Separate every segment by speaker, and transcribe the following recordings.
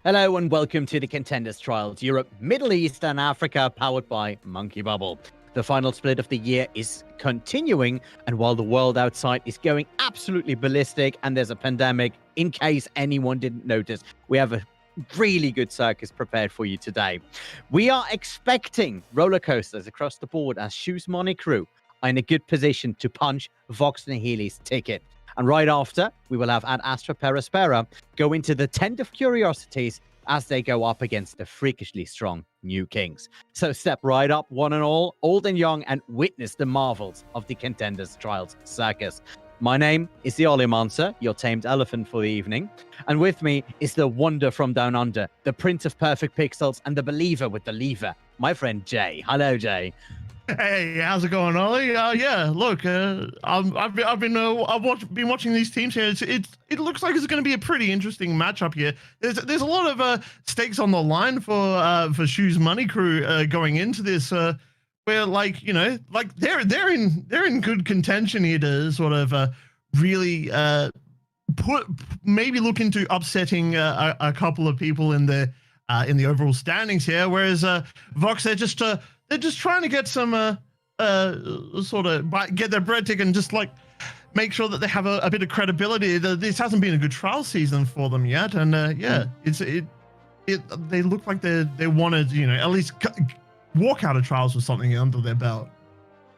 Speaker 1: Hello and welcome to the Contenders Trials, Europe, Middle East and Africa, powered by Monkey Bubble. The final split of the year is continuing, and while the world outside is going absolutely ballistic and there's a pandemic, in case anyone didn't notice, we have a really good circus prepared for you today. We are expecting roller coasters across the board as Shoes Money crew are in a good position to punch Vox Nihili's ticket. And right after, we will have Astra Aspera go into the tent of curiosities as they go up against the freakishly strong New Kings. So step right up, one and all, old and young, and witness the marvels of the Contenders Trials Circus. My name is the Olimancer, your tamed elephant for the evening. And with me is the wonder from down under, the prince of perfect pixels, and the believer with the lever, my friend Jay. Hello, Jay.
Speaker 2: Hey, how's it going, Ollie? Yeah, look, I've been watching these teams here. It looks like it's going to be a pretty interesting matchup here. There's a lot of stakes on the line for Shoes Money crew going into this. Where they're in good contention here to sort of really maybe look into upsetting a couple of people in the overall standings here. Whereas Vox, they're just trying to get some get their bread ticket and just like make sure that they have a bit of credibility. This hasn't been a good trial season for them yet, and they look like they wanted at least walk out of trials with something under their belt.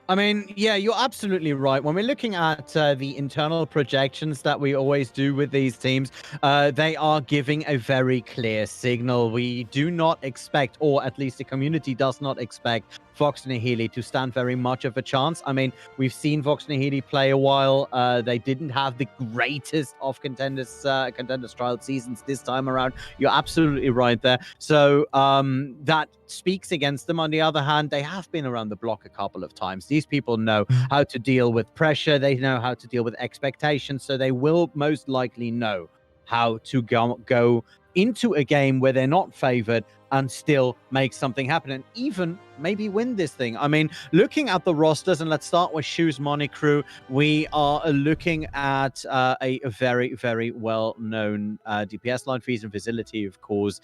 Speaker 1: I mean, yeah, you're absolutely right. When we're looking at the internal projections that we always do with these teams, they are giving a very clear signal. We do not expect, or at least the community does not expect, Vox Nihili to stand very much of a chance. I mean, we've seen Vox Nihili play a while. They didn't have the greatest of Contenders trial seasons this time around. You're absolutely right there. So that speaks against them. On the other hand, they have been around the block a couple of times. These people know how to deal with pressure. They know how to deal with expectations. So they will most likely know how to go into a game where they're not favored and still make something happen and even maybe win this thing. I mean, looking at the rosters, and let's start with Shoes Money crew, we are looking at a very, very well-known DPS line, Fees and Facility, of course,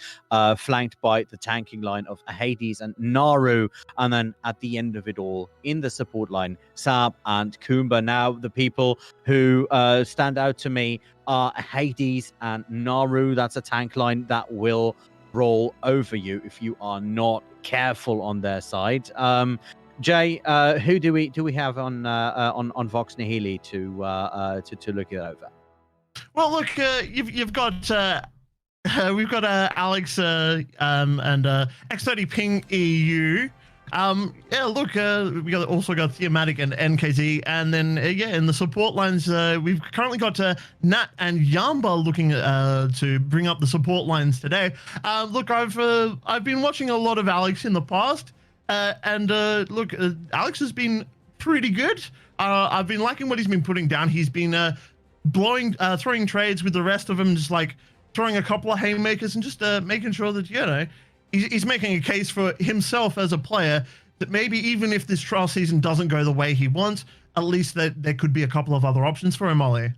Speaker 1: flanked by the tanking line of Hades and Naru, and then at the end of it all, in the support line, Sab and Kumba. Now, the people who stand out to me are Hades and Naru. That's a tank line that will roll over you if you are not careful on their side. Jay, who do we have on Vox Nihili to look it over?
Speaker 2: Well, look, you've got we've got Alex and X30 Ping EU. Yeah, look, we also got Thematic and NKZ, and then in the support lines, we've currently got Nat and Yamba looking to bring up the support lines today. Look, I've been watching a lot of Alex in the past, and look, Alex has been pretty good. I've been liking what he's been putting down. He's been throwing trades with the rest of them, just like throwing a couple of haymakers and just making sure that he's making a case for himself as a player that maybe even if this trial season doesn't go the way he wants, at least there could be a couple of other options for him, Ollie.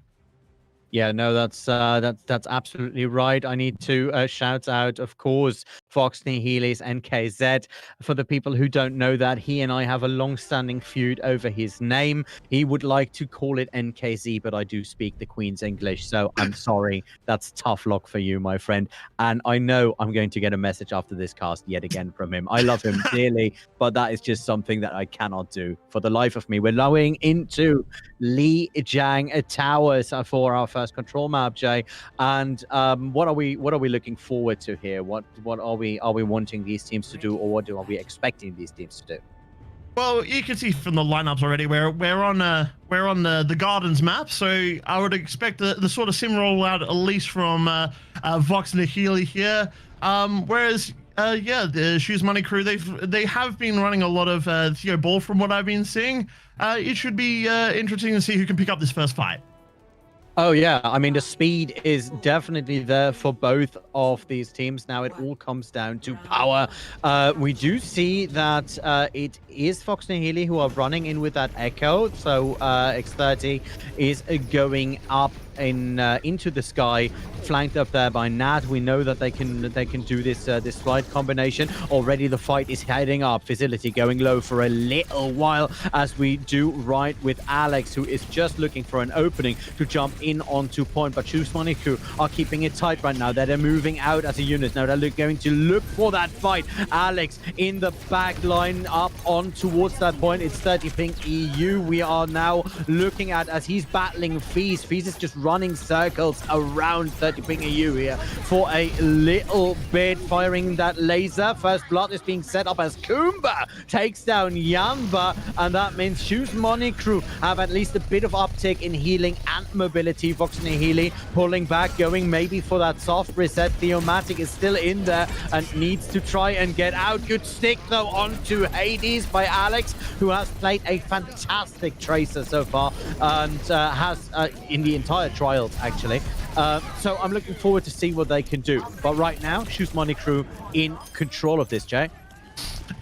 Speaker 1: Yeah, no, that's absolutely right. I need to shout out, of course, Vox Nihili's NKZ. For the people who don't know that, he and I have a long-standing feud over his name. He would like to call it NKZ, but I do speak the Queen's English, so I'm sorry. That's tough luck for you, my friend. And I know I'm going to get a message after this cast yet again from him. I love him dearly, but that is just something that I cannot do for the life of me. We're going into Li Jiang Towers for our first control map, Jay, and what are we looking forward to here? What are we wanting these teams to do, or what are we expecting these teams to do?
Speaker 2: Well, you can see from the lineups already we're on the Gardens map, so I would expect the sort of sim rollout at least from Vox Nihili here. Whereas the Shoes Money crew, they have been running a lot of Theo Ball from what I've been seeing. It should be interesting to see who can pick up this first fight.
Speaker 1: Oh, yeah. I mean, the speed is definitely there for both of these teams. Now, it all comes down to power. We do see that it is Vox Nihili who are running in with that Echo. So X30 is going up into the sky, flanked up there by Nat. We know that they can do this this flight combination. Already the fight is heading up. Facility going low for a little while, as we do right with Alex, who is just looking for an opening to jump in onto point. But Choose Money Crew are keeping it tight right now. They're moving out as a unit. Now they're going to look for that fight. Alex in the back line up on towards that point. It's 30 ping EU. We are now looking at as he's battling Feast. Feast is just running circles around 30 ping EU here for a little bit, firing that laser. First blood is being set up as Kumba takes down Yanba, and that means Choose Money Crew have at least a bit of uptick in healing and mobility. Vox Nihili pulling back, going maybe for that soft reset. Theomatic is still in there and needs to try and get out. Good stick though onto Hades by Alex, who has played a fantastic Tracer so far, and has in the entire trials actually. So I'm looking forward to see what they can do. But right now, Choose Money Crew in control of this, Jay.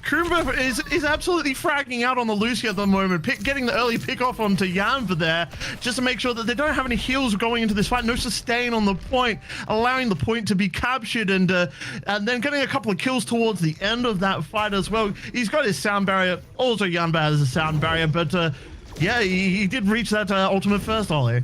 Speaker 2: Kumba is absolutely fragging out on the Lucy at the moment, getting the early pick off onto Yanva there, just to make sure that they don't have any heals going into this fight. No sustain on the point, allowing the point to be captured, and then getting a couple of kills towards the end of that fight as well. He's got his sound barrier. Also, Yanva has a sound barrier, but yeah, he did reach that ultimate first, Ollie.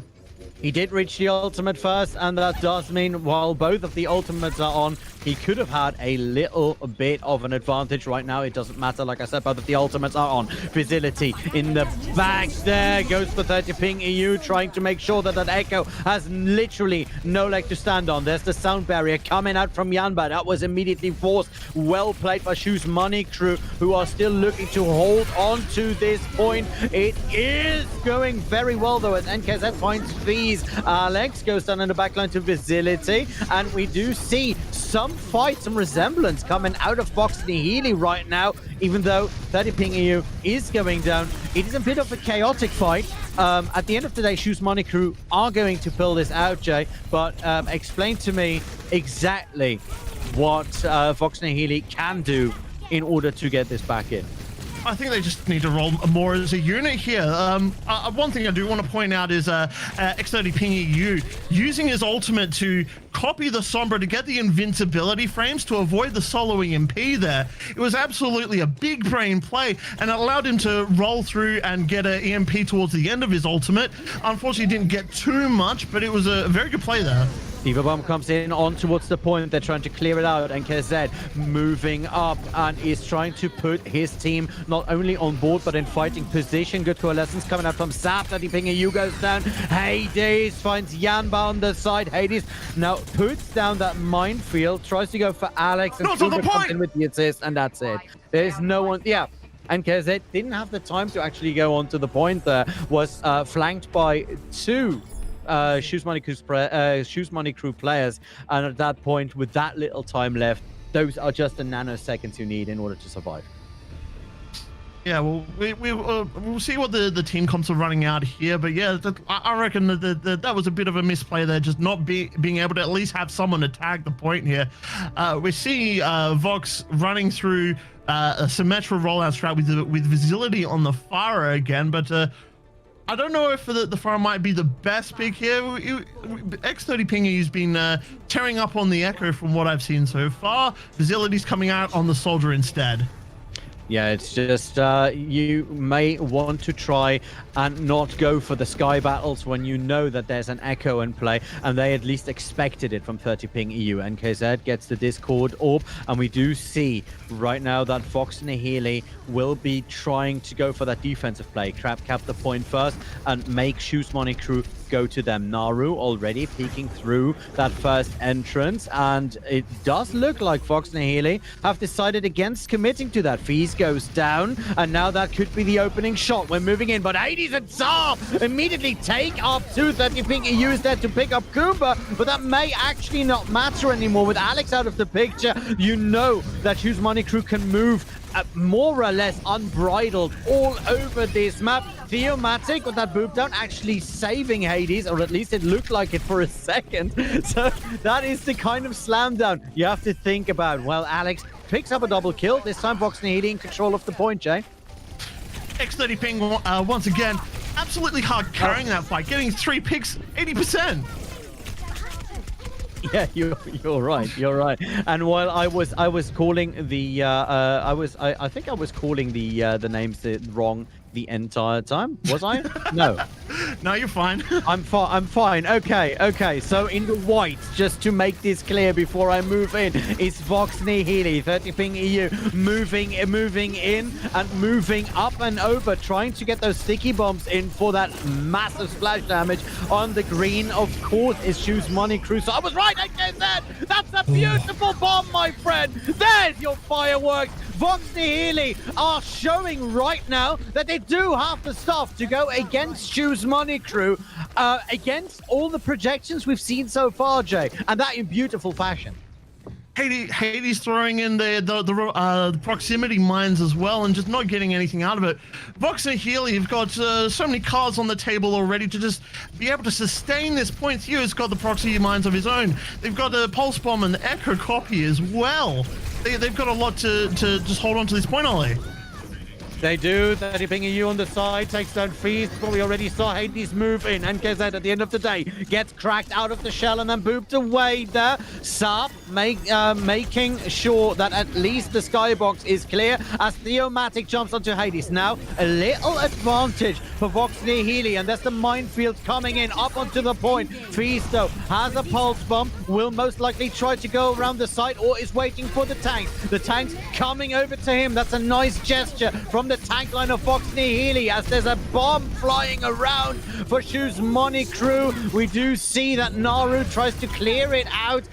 Speaker 1: He did reach the ultimate first, and that does mean while both of the ultimates are on, he could have had a little bit of an advantage. Right now, it doesn't matter. Like I said, both of the ultimates are on. Facility in the back there. Goes for 30 ping EU, trying to make sure that that Echo has literally no leg to stand on. There's the sound barrier coming out from Yanba. That was immediately forced. Well played by Choose Money Crew, who are still looking to hold on to this point. It is going very well, though, as NKZ finds Fees. Alex goes down in the backline to Facility, and we do see some fight, some resemblance coming out of Vox Nihili right now, even though 30 ping EU is going down. It is a bit of a chaotic fight. At the end of the day, Choose Money Crew are going to pull this out, Jay, but explain to me exactly what Vox Nihili can do in order to get this back in.
Speaker 2: I think they just need to roll more as a unit here. One thing I do want to point out is X30 Ping EU using his ultimate to copy the Sombra to get the invincibility frames to avoid the solo EMP there. It was absolutely a big brain play, and it allowed him to roll through and get an EMP towards the end of his ultimate. Unfortunately, didn't get too much, but it was a very good play there.
Speaker 1: Diva Bomb comes in on towards the point. They're trying to clear it out, and KZ moving up and is trying to put his team not only on board but in fighting position. Good coalescence coming out from Sap. 30 ping EU goes down. Hades finds Yanba on the side. Hades now puts down that minefield, tries to go for Alex, and
Speaker 2: no,
Speaker 1: comes in with the assist, and that's it. There's no one. Yeah. And KZ didn't have the time to actually go onto the point there. Was flanked by two Choose Money Crew players, and at that point, with that little time left, those are just the nanoseconds you need in order to survive.
Speaker 2: Yeah, well, we'll see what the team comps are running out here, but yeah, I reckon that was a bit of a misplay there, just not being able to at least have someone to tag the point here. We see Vox running through a Symmetra rollout strat with Visibility on the Pharah again, but I don't know if the Pharah might be the best pick here. X30 Ping has been tearing up on the Echo from what I've seen so far. Visibility's coming out on the Soldier instead.
Speaker 1: Yeah, it's just you may want to try and not go for the sky battles when you know that there's an Echo in play, and they at least expected it from 30 ping EU. And KZ gets the Discord orb, and we do see right now that Vox Nihili will be trying to go for that defensive play, cap the point first, and make Choose Money Crew go to them. Naru already peeking through that first entrance, and it does look like Vox Nihili have decided against committing to that. Fees goes down, and now that could be the opening shot. We're moving in, but Hades and Tsar immediately take up 230 ping. He used that to pick up Kumba, but that may actually not matter anymore. With Alex out of the picture, you know that Choose Money Crew can move more or less unbridled all over this map. Theomatic with that boop down actually saving Hades, or at least it looked like it for a second. So that is the kind of slam down you have to think about. Well, Alex picks up a double kill. This time Vox Nihili in control of the point, Jay.
Speaker 2: X30 ping once again absolutely hard carrying that fight, getting 3 picks, 80%.
Speaker 1: Yeah, you're right. You're right. And while I was calling the I think I was calling the names wrong the entire time. Was I? No.
Speaker 2: No, you're fine.
Speaker 1: I'm fine. Okay. So in the white, just to make this clear before I move in, is Vox Nihili, 30 ping EU, moving in and moving up and over, trying to get those sticky bombs in for that massive splash damage on the green. Of course, is Shoes Money Crew. So I was right. I get that. That's a beautiful bomb, my friend. There's your fireworks. Vox Nihili are showing right now that they do have the stuff to go against Shoes Money Crew, against all the projections we've seen so far, Jay, and that in beautiful fashion.
Speaker 2: Hades throwing in the proximity mines as well and just not getting anything out of it. Vox and Nihili have got so many cards on the table already to just be able to sustain this point. Theo's got the proximity mines of his own. They've got the Pulse Bomb and the Echo Copy as well. They've got a lot to just hold on to this point, Ollie.
Speaker 1: They do. 30 ping EU on the side, takes down Feast, but we already saw Hades move in, and KZ at the end of the day gets cracked out of the shell and then booped away there. Sap making sure that at least the skybox is clear as Theomatic jumps onto Hades. Now, a little advantage for Vox Nihili, and there's the minefield coming in up onto the point. Feast, though, has a pulse bomb, will most likely try to go around the site or is waiting for the tanks. The tanks coming over to him. That's a nice gesture from the tank line of Vox Nihili as there's a bomb flying around for Shoes Money Crew. We do see that Naru tries to clear it out,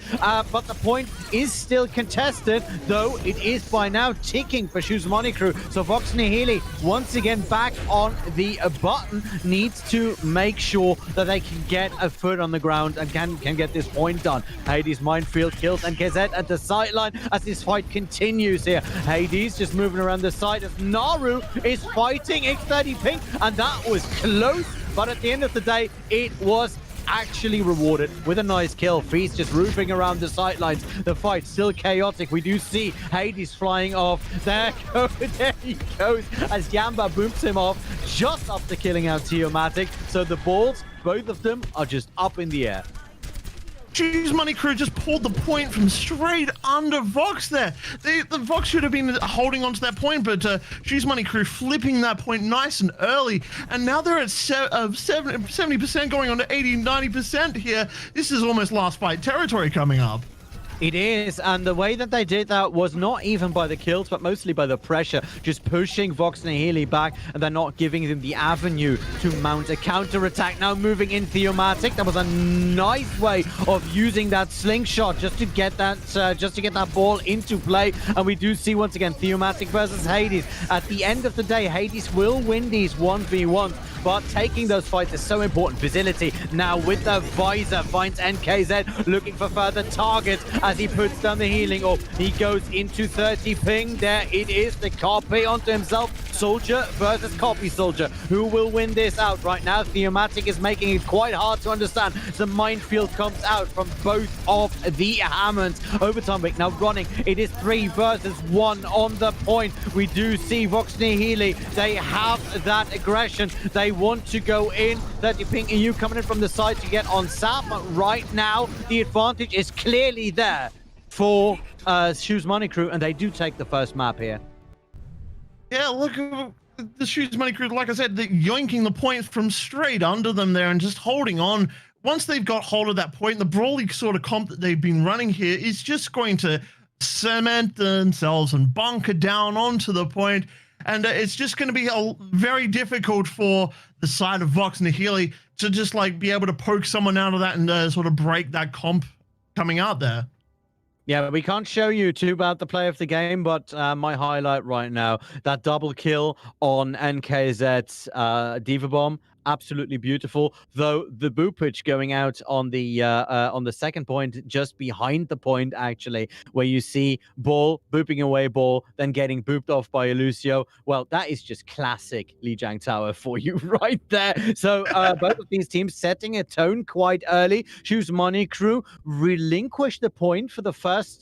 Speaker 1: but the point is still contested, though it is by now ticking for Shoes Money Crew. So Vox Nihili once again back on the button, needs to make sure that they can get a foot on the ground and can get this point done. Hades minefield kills and KZ at the sideline as this fight continues here. Hades just moving around the side as Naru is fighting X30 ping, and that was close, but at the end of the day, it was actually rewarded with a nice kill. Feast just roofing around the sidelines. The fight still chaotic. We do see Hades flying off. There he goes as Yamba booms him off just after killing out Theomatic. So the balls, both of them, are just up in the air.
Speaker 2: Shoes Money Crew just pulled the point from straight under Vox there. The Vox should have been holding on to that point, but Shoes Money Crew flipping that point nice and early. And now they're at 70% going on to 80, 90% here. This is almost last fight territory coming up.
Speaker 1: It is, and the way that they did that was not even by the kills, but mostly by the pressure, just pushing Vox Nihili back, and they're not giving them the avenue to mount a counter-attack. Now moving in Theomatic, that was a nice way of using that slingshot just to get that ball into play. And we do see once again Theomatic versus Hades. At the end of the day, Hades will win these 1v1s, but taking those fights is so important. Facility now with the visor finds NKZ looking for further targets as he puts down the healing orb. He goes into 30 ping. There it is, the copy onto himself. Soldier versus copy soldier. Who will win this out right now? Theomatic is making it quite hard to understand. The minefield comes out from both of the Hammonds. Overtime pick now running. It is 3 versus 1 on the point. We do see Vox Nihili. They have that aggression. They want to go in. 30 ping EU coming in from the side to get on Sap. But right now, the advantage is clearly there for Shoes Money Crew, and they do take the first map here.
Speaker 2: Yeah, look, the Shoes Money Crew, like I said, they're yoinking the point from straight under them there and just holding on. Once they've got hold of that point, the brawly sort of comp that they've been running here is just going to cement themselves and bunker down onto the point. And it's just going to be very difficult for the side of Vox Nihili to just like be able to poke someone out of that and sort of break that comp coming out there.
Speaker 1: Yeah, we can't show you too about the play of the game, but my highlight right now, that double kill on NKZ's Diva Bomb, absolutely beautiful. Though the boopage going out on the second point, just behind the point actually, where you see ball booping away ball, then getting booped off by Lucio. Well, that is just classic Li Jiang Tower for you right there. So both of these teams setting a tone quite early. Shoes Money Crew relinquished the point for the first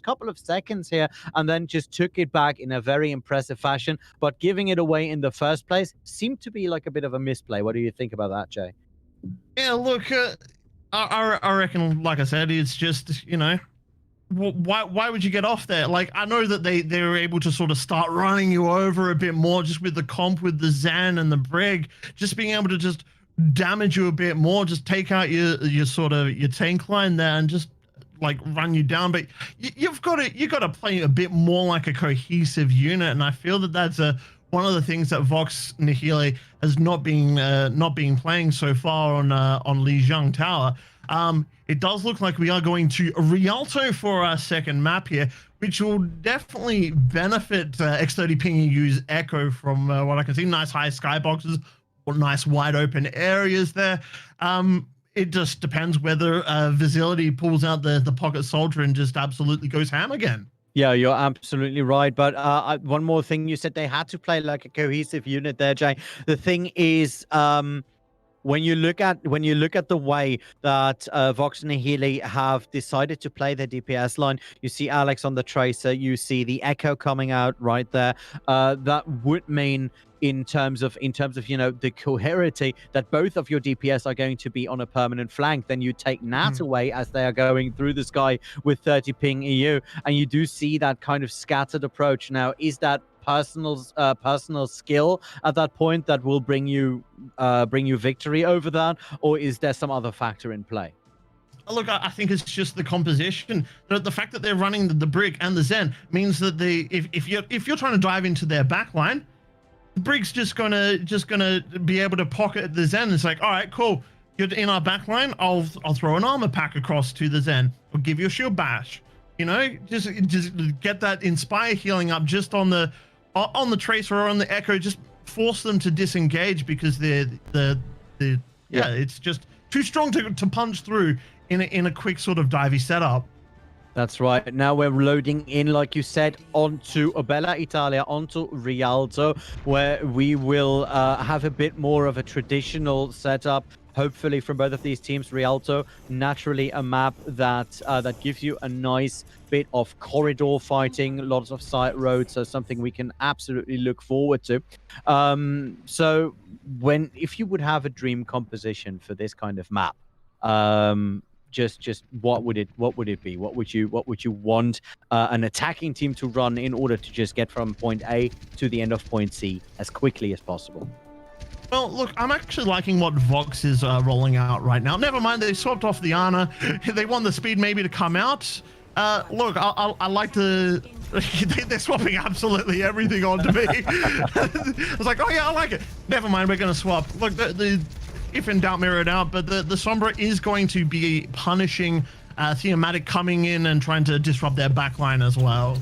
Speaker 1: couple of seconds here, and then just took it back in a very impressive fashion. But giving it away in the first place seemed to be like a bit of a misplay play. What do you think about that, Jay?
Speaker 2: Yeah, look, I reckon, like I said, it's just, you know, why would you get off there? Like, I know that they were able to sort of start running you over a bit more just with the comp with the Zan and the Brig, just being able to just damage you a bit more, just take out your sort of your tank line there and just like run you down. But you've got to play a bit more like a cohesive unit, and I feel that that's one of the things that Vox Nihili has not been playing so far on Lijiang Tower. It does look like we are going to Rialto for our second map here, which will definitely benefit X30 Ping EU's Echo from what I can see. Nice high skyboxes, nice wide open areas there. It just depends whether Visility pulls out the pocket soldier and just absolutely goes ham again.
Speaker 1: Yeah, you're absolutely right. But one more thing, you said they had to play like a cohesive unit there, Jay. The thing is, when you look at the way that Vox Nihili have decided to play their DPS line, you see Alex on the tracer, you see the Echo coming out right there. That would mean in terms of you know the coherity that both of your DPS are going to be on a permanent flank. Then you take Nat away as they are going through the sky with 30 ping EU, and you do see that kind of scattered approach. Now, is that personal skill at that point that will bring you victory over that, or is there some other factor in play?
Speaker 2: Look, I think it's just the composition. The fact that they're running the Brig and the Zen means that if you're trying to dive into their backline, the Brig's just gonna be able to pocket the Zen. It's like, all right, cool, you're in our backline. I'll throw an armor pack across to the Zen. I'll give you a shield bash. You know, just get that inspire healing up just on the tracer or on the Echo. Just force them to disengage because it's just too strong to punch through in a quick sort of divey setup.
Speaker 1: That's right. Now we're loading in, like you said, onto Bella Italia, onto Rialto, where we will have a bit more of a traditional setup. Hopefully from both of these teams. Rialto, naturally a map that gives you a nice bit of corridor fighting, lots of side roads, so something we can absolutely look forward to. So if you would have a dream composition for this kind of map, just what would it be? What would you want an attacking team to run in order to just get from point A to the end of point C as quickly as possible?
Speaker 2: Well, look, I'm actually liking what Vox is rolling out right now. Never mind, they swapped off the Ana. They want the speed maybe to come out. Look, I like to... They're swapping absolutely everything onto me. I was like, oh yeah, I like it. Never mind, we're going to swap. Look, if in doubt, mirror it out, but the Sombra is going to be punishing Thematic coming in and trying to disrupt their backline as well.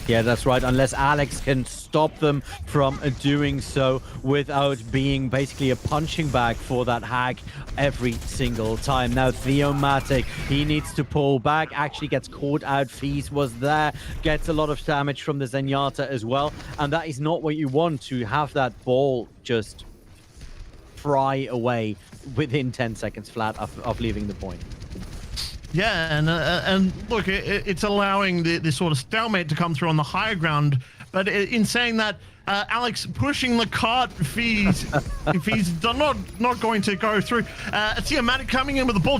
Speaker 1: Yeah, that's right. Unless Alex can stop them from doing so without being basically a punching bag for that hack every single time. Now, Theomatic, he needs to pull back, actually gets caught out. Fees was there, gets a lot of damage from the Zenyatta as well. And that is not what you want, to have that ball just fry away within 10 seconds flat of leaving the point.
Speaker 2: Yeah, and look, it's allowing this sort of stalemate to come through on the higher ground. But in saying that, Alex pushing the cart, Fees not going to go through. Tiamat coming in with the ball,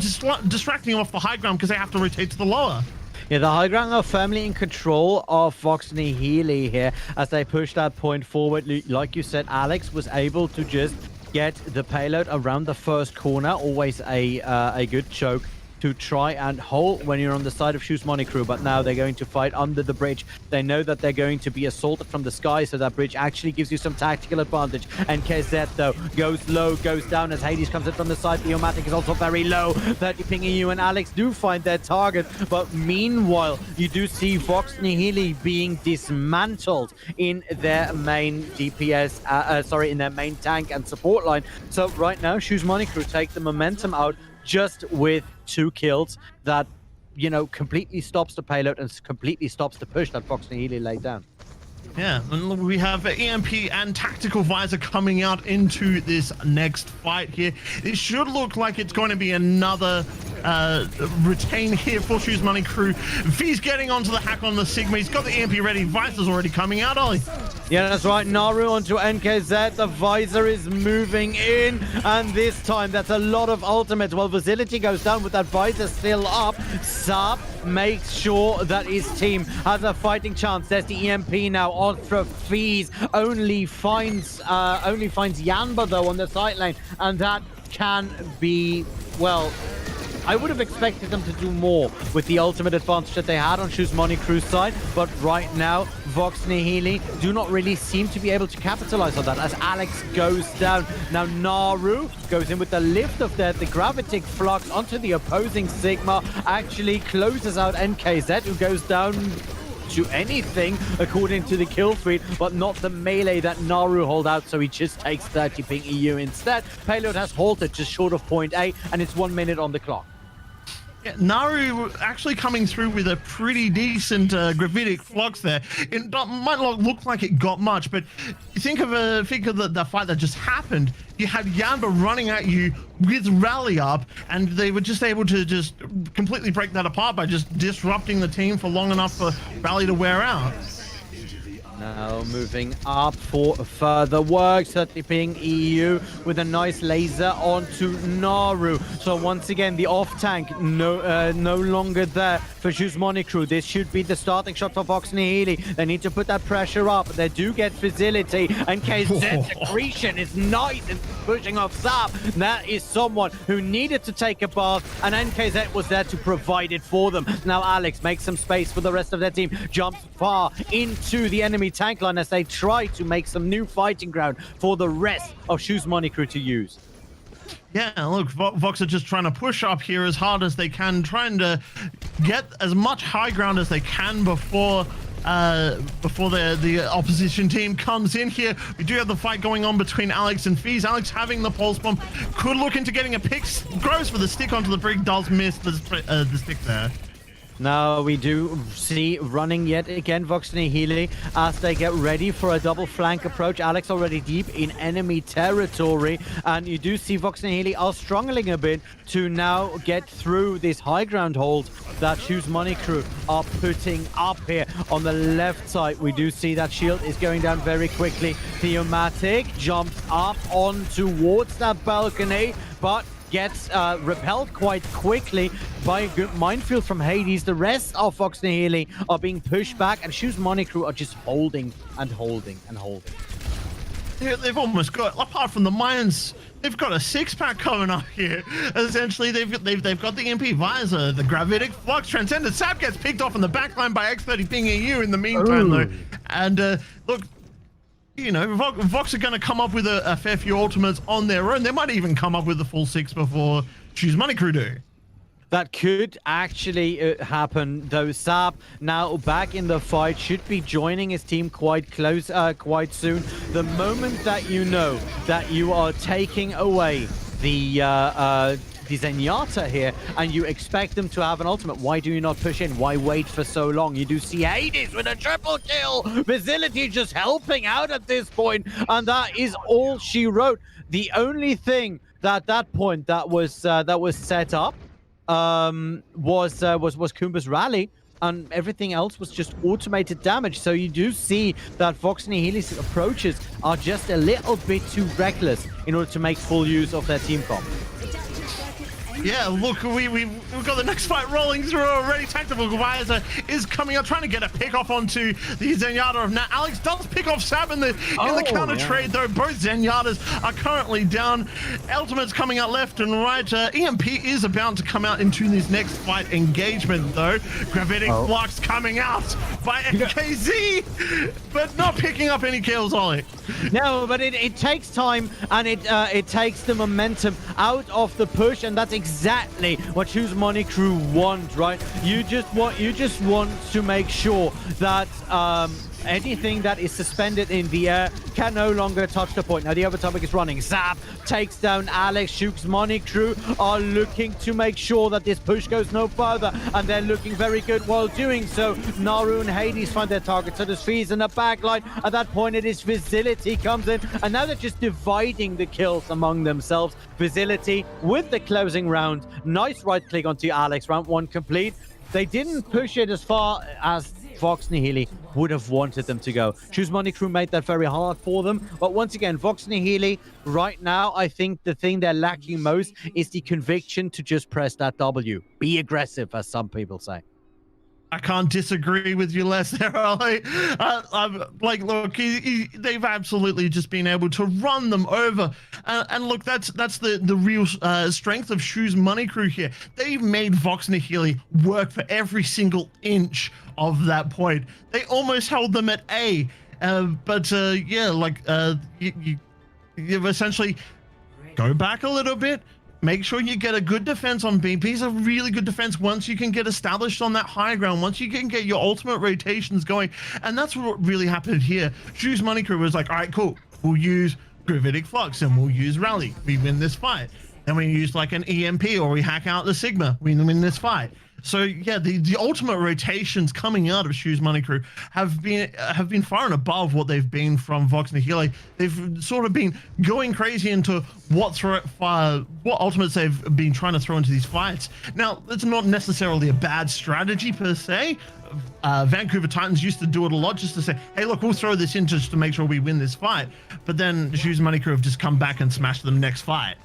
Speaker 2: distracting off the high ground because they have to rotate to the lower.
Speaker 1: Yeah, the high ground are firmly in control of Vox Nihili here as they push that point forward. Like you said, Alex was able to just get the payload around the first corner. Always a good choke to try and hold when you're on the side of Shoes Money Crew, but now they're going to fight under the bridge. They know that they're going to be assaulted from the sky, so that bridge actually gives you some tactical advantage. And KZ, though, goes low, goes down as Hades comes in from the side. Theomatic is also very low. 30 pinging you, and Alex do find their target, but meanwhile, you do see Vox Nihili being dismantled in their main DPS, in their main tank and support line. So right now, Shoes Money Crew take the momentum out just with 2 kills that, you know, completely stops the payload and completely stops the push that Vox Nihili laid down.
Speaker 2: Yeah, and we have EMP and Tactical Visor coming out into this next fight here. It should look like it's going to be another retain here for Shoes Money Crew. V's getting onto the hack on the Sigma. He's got the EMP ready. Visor's already coming out, Ollie.
Speaker 1: Yeah, that's right. Naru onto NKZ. The visor is moving in, and this time that's a lot of ultimates. Well, Facility goes down with that visor still up. Saab makes sure that his team has a fighting chance. There's the EMP now. Astra Fees only finds Yanba though on the side lane, and that can be, well, I would have expected them to do more with the ultimate advantage that they had on Shoes Money Crew's side, but right now, Vox Nihili do not really seem to be able to capitalize on that as Alex goes down. Now Naru goes in with the lift of the gravitic flux onto the opposing Sigma, actually closes out NKZ, who goes down to anything according to the kill feed, but not the melee that Naru hold out, so he just takes 30 ping EU instead. Payload has halted just short of point A, and it's 1 minute on the clock.
Speaker 2: Yeah, Naru actually coming through with a pretty decent gravitic flux there. It might not look like it got much, but think of the fight that just happened. You had Yanba running at you with rally up, and they were just able to just completely break that apart by just disrupting the team for long enough for rally to wear out.
Speaker 1: Now moving up for further work, 30 ping EU with a nice laser onto Naru. So once again, the off tank no longer there for Shoes Money Crew. This should be the starting shot for Vox Nihili. They need to put that pressure up. They do get facility, and KZ's accretion is nice and pushing off Saab. That is someone who needed to take a bath, and NKZ was there to provide it for them. Now Alex makes some space for the rest of their team, jumps far into the enemy tank line as they try to make some new fighting ground for the rest of Shoes Money Crew to use.
Speaker 2: Yeah, look, Vox are just trying to push up here as hard as they can, trying to get as much high ground as they can before the opposition team comes in here. We do have the fight going on between Alex and Fees. Alex having the pulse bomb, could look into getting a pick, goes for the stick onto the brick, does miss the stick there.
Speaker 1: Now we do see running yet again Vox Nihili as they get ready for a double flank approach. Alex already deep in enemy territory, and you do see Vox Nihili are struggling a bit to now get through this high ground hold that Shoes Money Crew are putting up here. On the left side, we do see that shield is going down very quickly. Theomatic jumps up on towards that balcony, but gets repelled quite quickly by a good minefield from Hades. The rest of Vox Nihili are being pushed back, and Shoes Money Crew are just holding and holding and holding.
Speaker 2: They've almost got, apart from the mines, they've got a six-pack coming up here. Essentially, they've got the EMP visor, the gravitic flux, transcendent. Sab gets picked off in the backline by X30 ping EU in the meantime, though. And look, you know, Vox are going to come up with a fair few ultimates on their own. They might even come up with the full six before Shoes Money Crew do.
Speaker 1: That could actually happen, though. Saab now back in the fight, should be joining his team quite close, quite soon. The moment that you know that you are taking away the Zenyatta here, and you expect them to have an ultimate, why do you not push in? Why wait for so long? You do see Hades with a triple kill. Facility just helping out at this point, and that is all she wrote. The only thing that point that was set up was Kumba's rally, and everything else was just automated damage. So you do see that Vox Nihili's approaches are just a little bit too reckless in order to make full use of their team comp.
Speaker 2: Yeah, look, we've got the next fight rolling through already. Tactical Visor is coming out, trying to get a pick off onto the Zenyatta of Nat. Alex does pick off Sab in the counter trade, though. Both Zenyatas are currently down. Ultimate's coming out left and right. EMP is about to come out into this next fight engagement, though. Gravitic Flux coming out by NKZ, but not picking up any kills, Ollie.
Speaker 1: No, but it takes time, and it takes the momentum out of the push, and that's exactly what Shoes Money Crew want, right? You just want to make sure that anything that is suspended in the air can no longer touch the point. Now the Overtomic is running. Zap takes down Alex. Shook's Money crew are looking to make sure that this push goes no further, and they're looking very good while doing so. Naru and Hades find their targets, so there's Fees in the backline. At that point, it is Facility comes in, and now they're just dividing the kills among themselves. Facility with the closing round. Nice right click onto Alex. Round 1 complete. They didn't push it as far as Vox Nihili would have wanted them to go. Choose Money crew made that very hard for them. But once again, Vox Nihili, right now, I think the thing they're lacking most is the conviction to just press that W. Be aggressive, as some people say.
Speaker 2: I can't disagree with you less there, Ollie. I'm like, look, they've absolutely just been able to run them over. And look, that's the real strength of Choose Money crew here. They've made Vox Nihili work for every single inch of that point. They almost held them at A. Yeah, like, you've essentially go back a little bit. Make sure you get a good defense on B. B's a really good defense once you can get established on that high ground, once you can get your ultimate rotations going. And that's what really happened here. Choose Money crew was like, all right, cool. We'll use Gravitic Flux and we'll use Rally. We win this fight. Then we use like an EMP or we hack out the Sigma. We win this fight. So yeah, the ultimate rotations coming out of Choose Money crew have been far and above what they've been from Vox Nihili. They've sort of been going crazy into what ultimates they've been trying to throw into these fights. Now, it's not necessarily a bad strategy per se. Vancouver Titans used to do it a lot just to say, hey, look, we'll throw this in just to make sure we win this fight. But then Choose Money crew have just come back and smashed them next fight.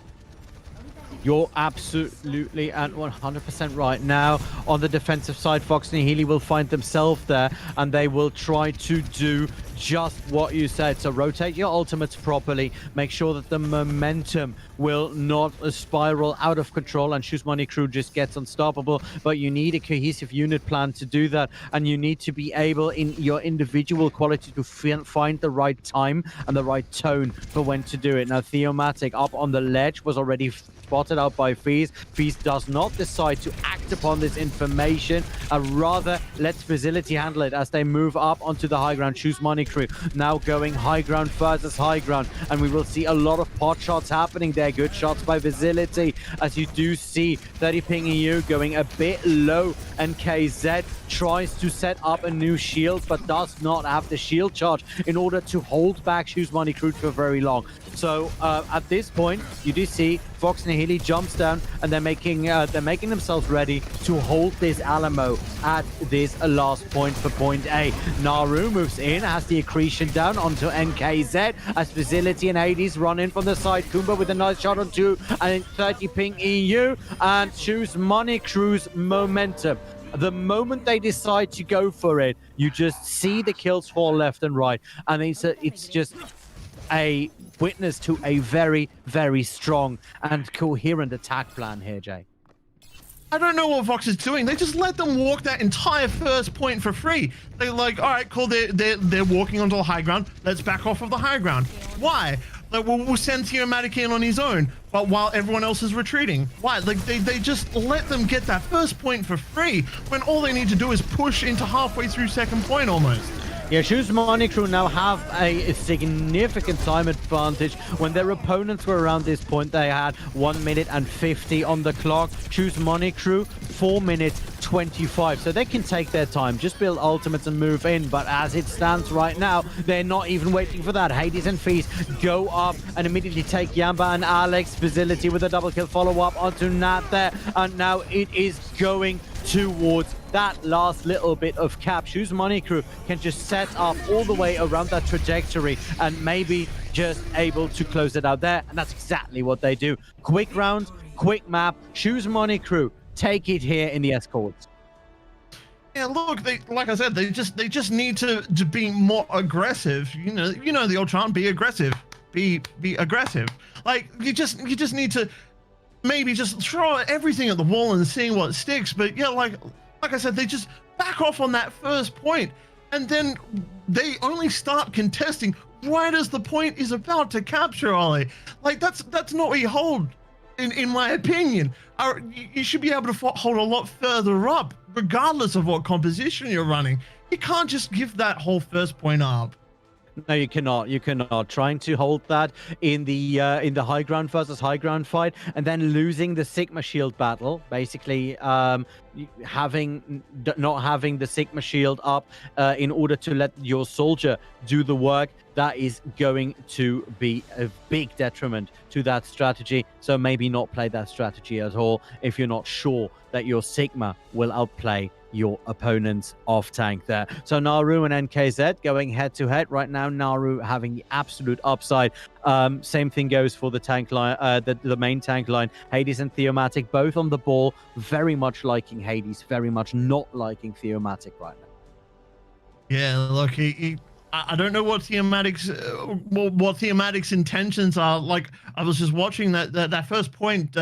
Speaker 1: You're absolutely and 100% right. Now, on the defensive side, Vox Nihili will find themselves there, and they will try to do just what you said. So rotate your ultimates properly. Make sure that the momentum will not spiral out of control, and Choose Money crew just gets unstoppable. But you need a cohesive unit plan to do that, and you need to be able, in your individual quality, to find the right time and the right tone for when to do it. Now, Theomatic up on the ledge was already spotted out by Fees. Fees does not decide to act upon this information, rather lets Facility handle it as they move up onto the high ground. Choose Money crew now going high ground versus high ground, and we will see a lot of pot shots happening there. Good shots by Facility, as you do see 30 ping EU going a bit low, and KZ tries to set up a new shield but does not have the shield charge in order to hold back Choose Money crew for very long. So at this point, you do see Vox Nihili jumps down, and they're making themselves ready to hold this Alamo at this last point for point A. Naru moves in, has the accretion down onto NKZ as Facility and Hades run in from the side. Kumba with a nice shot on 2 and 30 ping EU, and Choose Money crew's momentum. The moment they decide to go for it, you just see the kills fall left and right, and it's just a witness to a very, very strong and coherent attack plan here, Jay.
Speaker 2: I don't know what Vox is doing. They just let them walk that entire first point for free. They're like, all right, cool, they're walking onto the high ground. Let's back off of the high ground. Why? Like, we'll send Theomatic in on his own, but while everyone else is retreating. Why? Like, they just let them get that first point for free when all they need to do is push into halfway through second point almost.
Speaker 1: Yeah, Choose Money crew now have a significant time advantage. When their opponents were around this point, they had 1 minute and 50 on the clock. Choose Money crew, 4 minutes 25. So they can take their time, just build ultimates and move in. But as it stands right now, they're not even waiting for that. Hades and Feast go up and immediately take Yamba and Alex. Facility with a double kill follow-up onto Nat there. And now it is going towards that last little bit of cap. Choose Money crew can just set up all the way around that trajectory and maybe just able to close it out there, and that's exactly what they do. Quick round, quick map. Choose Money crew take it here in the escorts.
Speaker 2: Yeah, look, like I said, they just need to be more aggressive. You know the old chant, be aggressive, be aggressive. Like you just need to maybe just throw everything at the wall and see what sticks. But yeah, like I said, they just back off on that first point, and then they only start contesting right as the point is about to capture, Ollie. Like that's not what you hold, in my opinion. You should be able to hold a lot further up, regardless of what composition you're running. you can't just give that whole first point up.
Speaker 1: No, you cannot. You cannot. Trying to hold that in the high ground versus high ground fight, and then losing the Sigma shield battle, basically not having the Sigma shield up in order to let your soldier do the work, that is going to be a big detriment to that strategy. So maybe not play that strategy at all if you're not sure that your Sigma will outplay your opponent's off tank there. So Naru and NKZ going head to head right now. Naru having the absolute upside. Same thing goes for the tank line, the main tank line. Hades and Theomatic both on the ball, very much liking Hades, very much not liking Theomatic right now.
Speaker 2: Yeah, look, I don't know what Theomatic's intentions are. Like, I was just watching that first point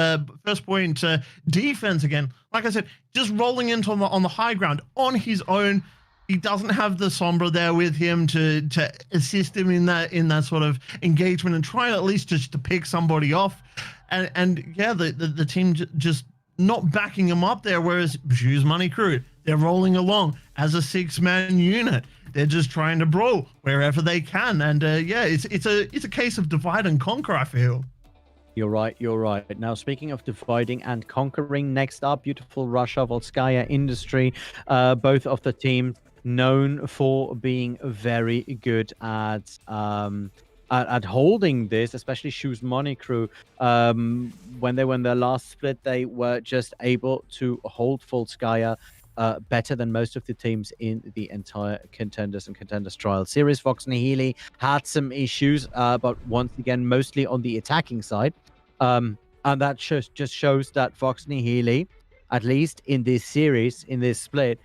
Speaker 2: defense again. Like I said, just rolling into on the high ground on his own. He doesn't have the Sombra there with him to assist him in that sort of engagement and try at least just to pick somebody off. And yeah, the team just not backing him up there. Whereas Shoes Money Crew, they're rolling along as a 6-man unit. They're just trying to brawl wherever they can, and yeah, it's a case of divide and conquer, I feel.
Speaker 1: You're right. You're right. Now, speaking of dividing and conquering, next up, beautiful Russia, Volskaya Industry, both of the teams known for being very good at holding this, especially Shoes Money Crew. When they won their last split, they were just able to hold Volskaya better than most of the teams in the entire Contenders and Contenders Trial series. Vox Nihili had some issues, but once again, mostly on the attacking side. And that just shows that Vox Nihili, at least in this series, in this split,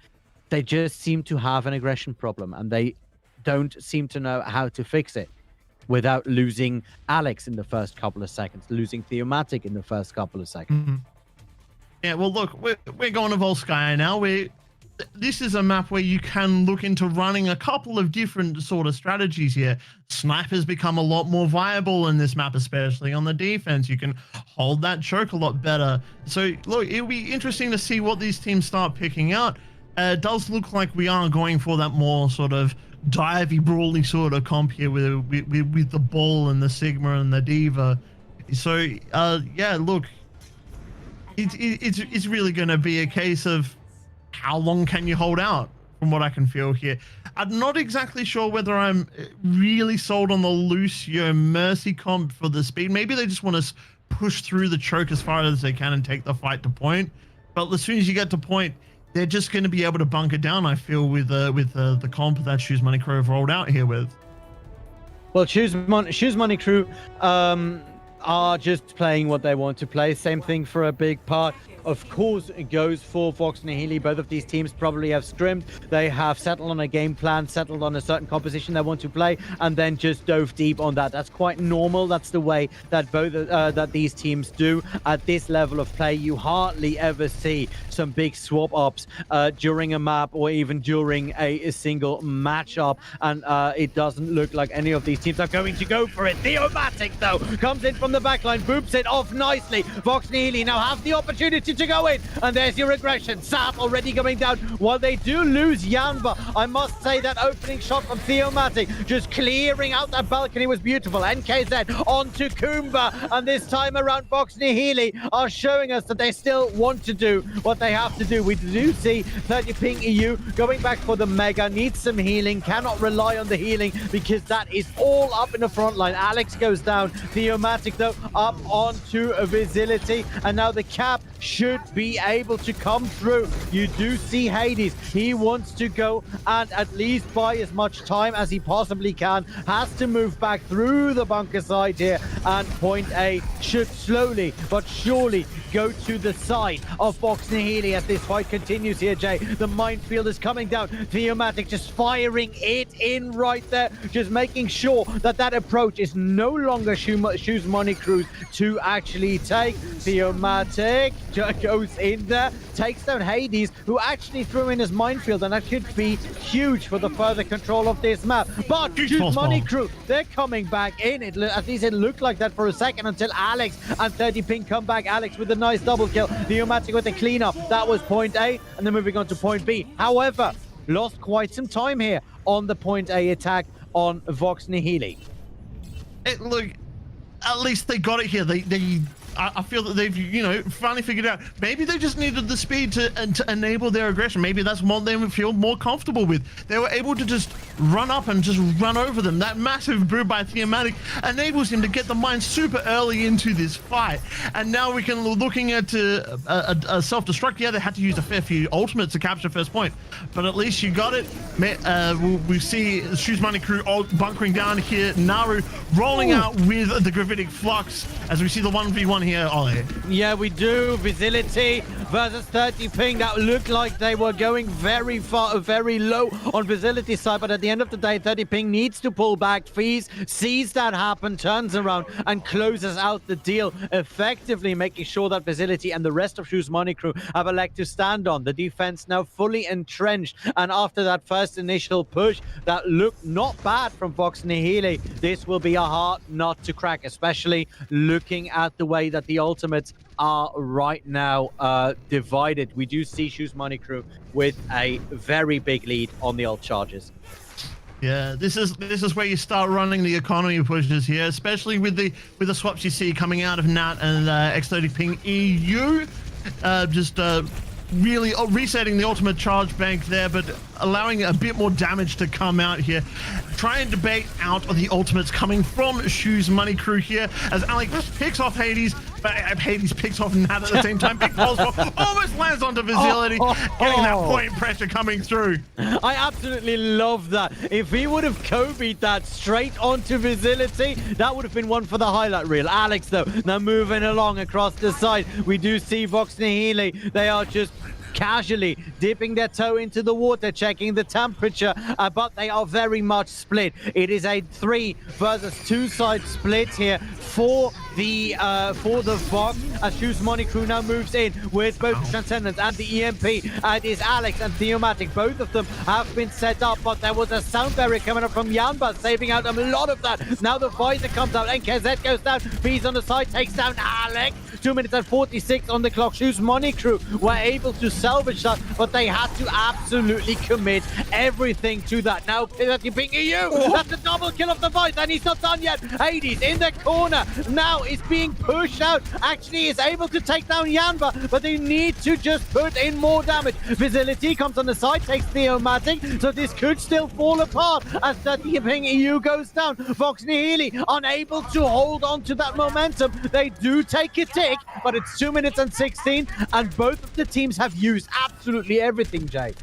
Speaker 1: they just seem to have an aggression problem, and they don't seem to know how to fix it without losing Alex in the first couple of seconds, losing Theomatic in the first couple of seconds.
Speaker 2: Mm-hmm. Yeah, well, look, we're going to Volskaya now. This is a map where you can look into running a couple of different sort of strategies here. Snipers become a lot more viable in this map, especially on the defense. You can hold that choke a lot better. So, look, it'll be interesting to see what these teams start picking out. It does look like we are going for that more sort of divey, brawly sort of comp here with the Bull and the Sigma and the Diva. So, yeah, look, it's really going to be a case of how long can you hold out, from what I can feel here. I'm not exactly sure whether I'm really sold on the Lucio Mercy comp for the speed. Maybe they just want to push through the choke as far as they can and take the fight to point. But as soon as you get to point, they're just going to be able to bunker down, I feel, with the comp that Shoes Money Crew have rolled out here with.
Speaker 1: Well, Shoes Money Crew are just playing what they want to play. Same thing for a big part. Of course, it goes for Vox Nihili. Both of these teams probably have scrimmed. They have settled on a game plan, settled on a certain composition they want to play, and then just dove deep on that. That's quite normal. That's the way that that these teams do at this level of play. You hardly ever see some big swap ups during a map or even during a single matchup, and it doesn't look like any of these teams are going to go for it. Theomatic, though, comes in from the backline, boops it off nicely. Vox Nihili now have the opportunity to go in, and there's your aggression. Sap already going down. While they do lose Yanba, I must say that opening shot from Theomatic, just clearing out that balcony, was beautiful. NKZ onto Kumba, and this time around Vox Nihili are showing us that they still want to do what they have to do. We do see 30 ping EU going back for the Mega, needs some healing, cannot rely on the healing because that is all up in the front line. Alex goes down. Theomatic, though, up onto Vigility, and now the cap should be able to come through. You do see Hades. He wants to go and at least buy as much time as he possibly can. Has to move back through the bunker side here, and point A should slowly but surely go to the side of Vox Nihili as this fight continues here, Jay. The minefield is coming down. Theomatic just firing it in right there, just making sure that that approach is no longer Shoes Money Crew's to actually take. Theomatic goes in there, takes down Hades, who actually threw in his minefield, and that could be huge for the further control of this map. But Shoes Money Crew, they're coming back in. At least it looked like that for a second until Alex and 30 ping come back. Alex with a nice double kill. Theomatic with the cleanup. That was point A, and then moving on to point B. However, lost quite some time here on the point A attack on Vox Nihili.
Speaker 2: Look, at least they got it here. I feel that they've, you know, finally figured out. Maybe they just needed the speed to enable their aggression. Maybe that's what they would feel more comfortable with. They were able to just run up and just run over them. That massive brew by Thematic enables him to get the mine super early into this fight. And now we can looking at a self-destruct. Yeah, they had to use a fair few ultimates to capture first point, but at least you got it. We see Shoes Money Crew bunkering down here. Naru rolling out with the Gravitic Flux as we see the 1v1 here, Ollie.
Speaker 1: Yeah, we do. Visibility versus 30 ping. That looked like they were going very far, very low on visibility side, but at the end of the day, 30 ping needs to pull back. Fees sees that happen, turns around and closes out the deal, effectively making sure that visibility and the rest of Shoes Money Crew have a leg to stand on. The defense now fully entrenched, and after that first initial push that looked not bad from Vox Nihili, this will be a hard nut to crack, especially looking at the way that the ultimates are right now divided. We do see Shoes Money Crew with a very big lead on the ult charges.
Speaker 2: Yeah, this is where you start running the economy pushes here, especially with the swaps you see coming out of Nat and X30 Ping EU. Really resetting the ultimate charge bank there, but allowing a bit more damage to come out here. Try and debate out of the ultimates coming from Shoes Money Crew here as Alex picks off Hades, but Hades picks off Nat at the same time. Big pulse almost lands onto Visibility, getting that point pressure coming through.
Speaker 1: I absolutely love that. If he would have Kobe'd that straight onto Visibility, that would have been one for the highlight reel. Alex, though, now moving along across the side. We do see Vox Nihili. They are just casually dipping their toe into the water, checking the temperature, but they are very much split. It is a 3 versus 2 side split here for the Vox, as Shoes Money Crew now moves in with both the Transcendence and the EMP. It is Alex and Theomatic. Both of them have been set up, but there was a sound barrier coming up from Yanba, saving out a lot of that. Now the visor comes out, NKZ goes down, Bees on the side, takes down Alex. 2 minutes and 46 on the clock. Shoes Money Crew were able to salvage that, but they had to absolutely commit everything to that. Now, ping EU, that's a double kill of the Vice, and he's not done yet. Hades in the corner, now is being pushed out. Actually is able to take down Yanba, but they need to just put in more damage. Visibility comes on the side, takes Theomatic, so this could still fall apart as that ping EU goes down. Vox Nihili unable to hold on to that momentum. They do take a tick, but it's 2 minutes and 16, and both of the teams have used absolutely everything, Jay.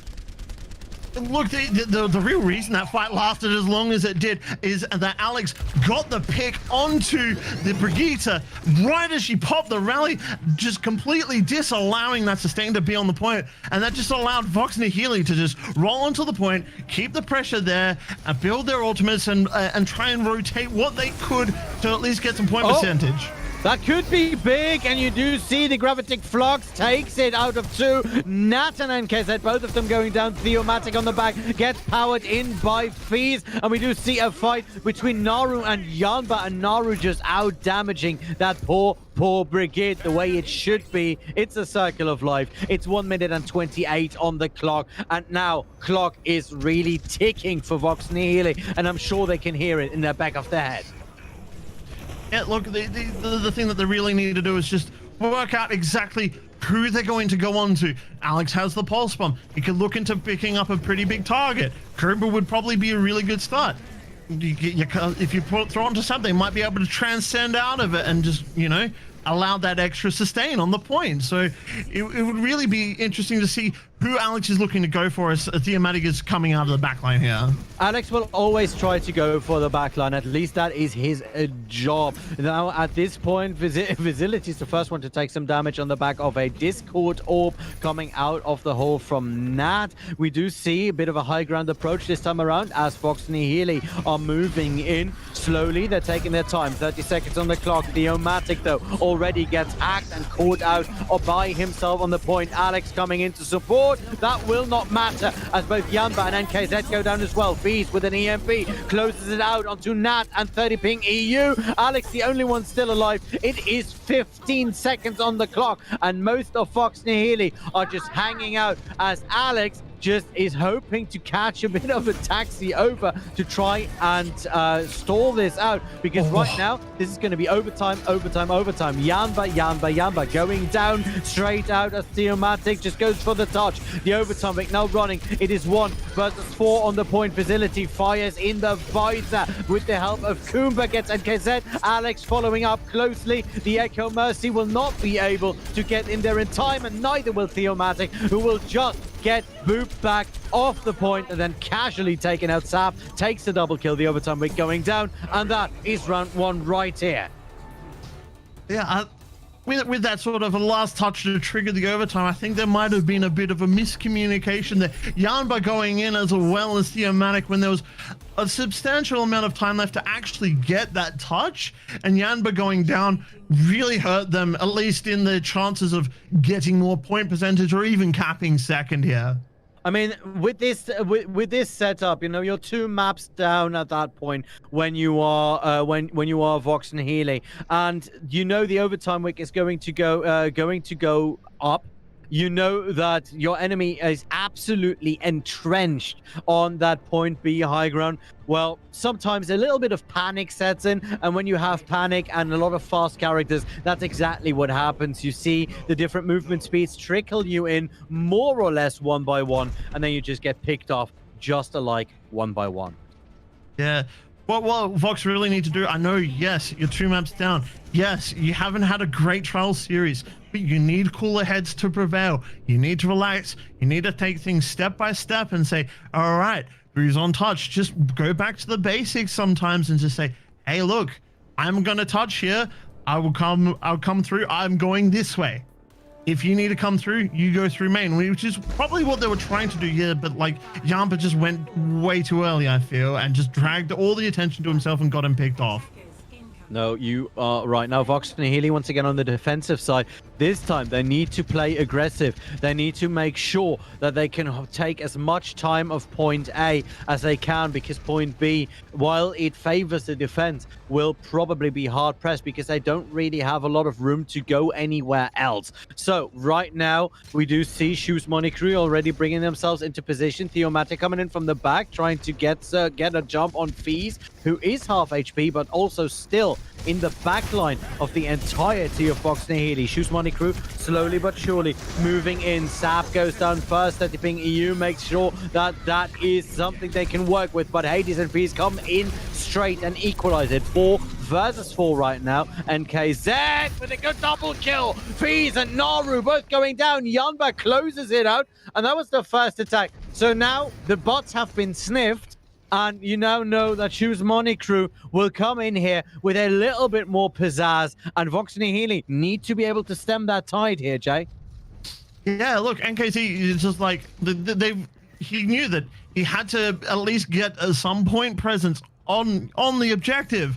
Speaker 2: Look, the real reason that fight lasted as long as it did is that Alex got the pick onto the Brigitte right as she popped the rally, just completely disallowing that sustain to be on the point, and that just allowed Vox Nihili to just roll onto the point, keep the pressure there, and build their ultimates and try and rotate what they could to at least get some point percentage.
Speaker 1: That could be big, and you do see the Gravitic Flux takes it out of 2. Nat and NKZ, both of them going down. Theomatic on the back, gets powered in by Fees, and we do see a fight between Naru and Yanba, and Naru just out-damaging that poor Brigitte the way it should be. It's a circle of life. It's 1 minute and 28 on the clock, and now clock is really ticking for Vox Nihili, and I'm sure they can hear it in the back of their head.
Speaker 2: Yeah, look, the thing that they really need to do is just work out exactly who they're going to go on to. Alex has the pulse bomb. He could look into picking up a pretty big target. Kerber would probably be a really good start. If you throw onto something, they might be able to transcend out of it and just, you know, allow that extra sustain on the point. So it would really be interesting to see who Alex is looking to go for as Theomatic is coming out of the backline here.
Speaker 1: Alex will always try to go for the backline. At least that is his job. Now, at this point, Visibility is the first one to take some damage on the back of a Discord orb coming out of the hole from Nat. We do see a bit of a high ground approach this time around as Vox Nihili are moving in slowly. They're taking their time. 30 seconds on the clock. Theomatic, though, already gets hacked and caught out by himself on the point. Alex coming in to support. That will not matter as both Yanba and NKZ go down as well. Feast with an EMP closes it out onto Nat and 30 ping EU. Alex, the only one still alive. It is 15 seconds on the clock, and most of Vox Nihili are just hanging out as Alex just is hoping to catch a bit of a taxi over to try and stall this out, because right now this is going to be overtime. Yanba going down straight out as Theomatic just goes for the touch. The overtime pick now running. It is 1 versus 4 on the point facility. Fires in the visor with the help of Kumba, gets NKZ. Alex following up closely. The Echo Mercy will not be able to get in there in time, and neither will Theomatic, who will just get booped back off the point and then casually taken out. Sap takes the double kill, the overtime wick going down, and that is round 1 right here.
Speaker 2: Yeah, with that sort of a last touch to trigger the overtime, I think there might have been a bit of a miscommunication there. Yanba going in as well as Theomatic when there was a substantial amount of time left to actually get that touch, and Yanba going down really hurt them, at least in the chances of getting more point percentage or even capping second here.
Speaker 1: I mean, with this setup, you know, you're 2 maps down at that point when you are when you are Vox and Nihili, and you know the overtime wick is going to go up. You know that your enemy is absolutely entrenched on that point B high ground. Well, sometimes a little bit of panic sets in, and when you have panic and a lot of fast characters, that's exactly what happens. You see the different movement speeds trickle you in more or less 1 by 1, and then you just get picked off just alike 1 by 1.
Speaker 2: Yeah. What Vox really need to do, I know, yes, you're 2 maps down. Yes, you haven't had a great trial series, but you need cooler heads to prevail. You need to relax. You need to take things step by step and say, all right, who's on touch? Just go back to the basics sometimes and just say, hey, look, I'm going to touch here. I'll come through. I'm going this way. If you need to come through, you go through main, which is probably what they were trying to do here, but like Yampa just went way too early, I feel, and just dragged all the attention to himself and got him picked off.
Speaker 1: No, you are right. Now, Vox and Nihili once again on the defensive side. This time, they need to play aggressive. They need to make sure that they can take as much time of point A as they can, because point B, while it favors the defense, will probably be hard-pressed because they don't really have a lot of room to go anywhere else. So, right now, we do see Shoes Monicru already bringing themselves into position. Theomatic coming in from the back, trying to get a jump on Fees, who is half HP, but also still in the back line of the entirety of Vox Nihili. Shoes Monicru slowly but surely moving in. Sap goes down first. Stepping EU makes sure that that is something they can work with, but Hades and Fees come in straight and equalize it. 4 versus 4 right now. And KZ with a good double kill. Fees and Naru both going down. Yanba closes it out, and that was the first attack. So now the bots have been sniffed, and you now know that Shoes Monicru will come in here with a little bit more pizzazz, and Vox Nihili need to be able to stem that tide here, Jay.
Speaker 2: Yeah, look, NKT is just like, he knew that he had to at least get some point presence on the objective.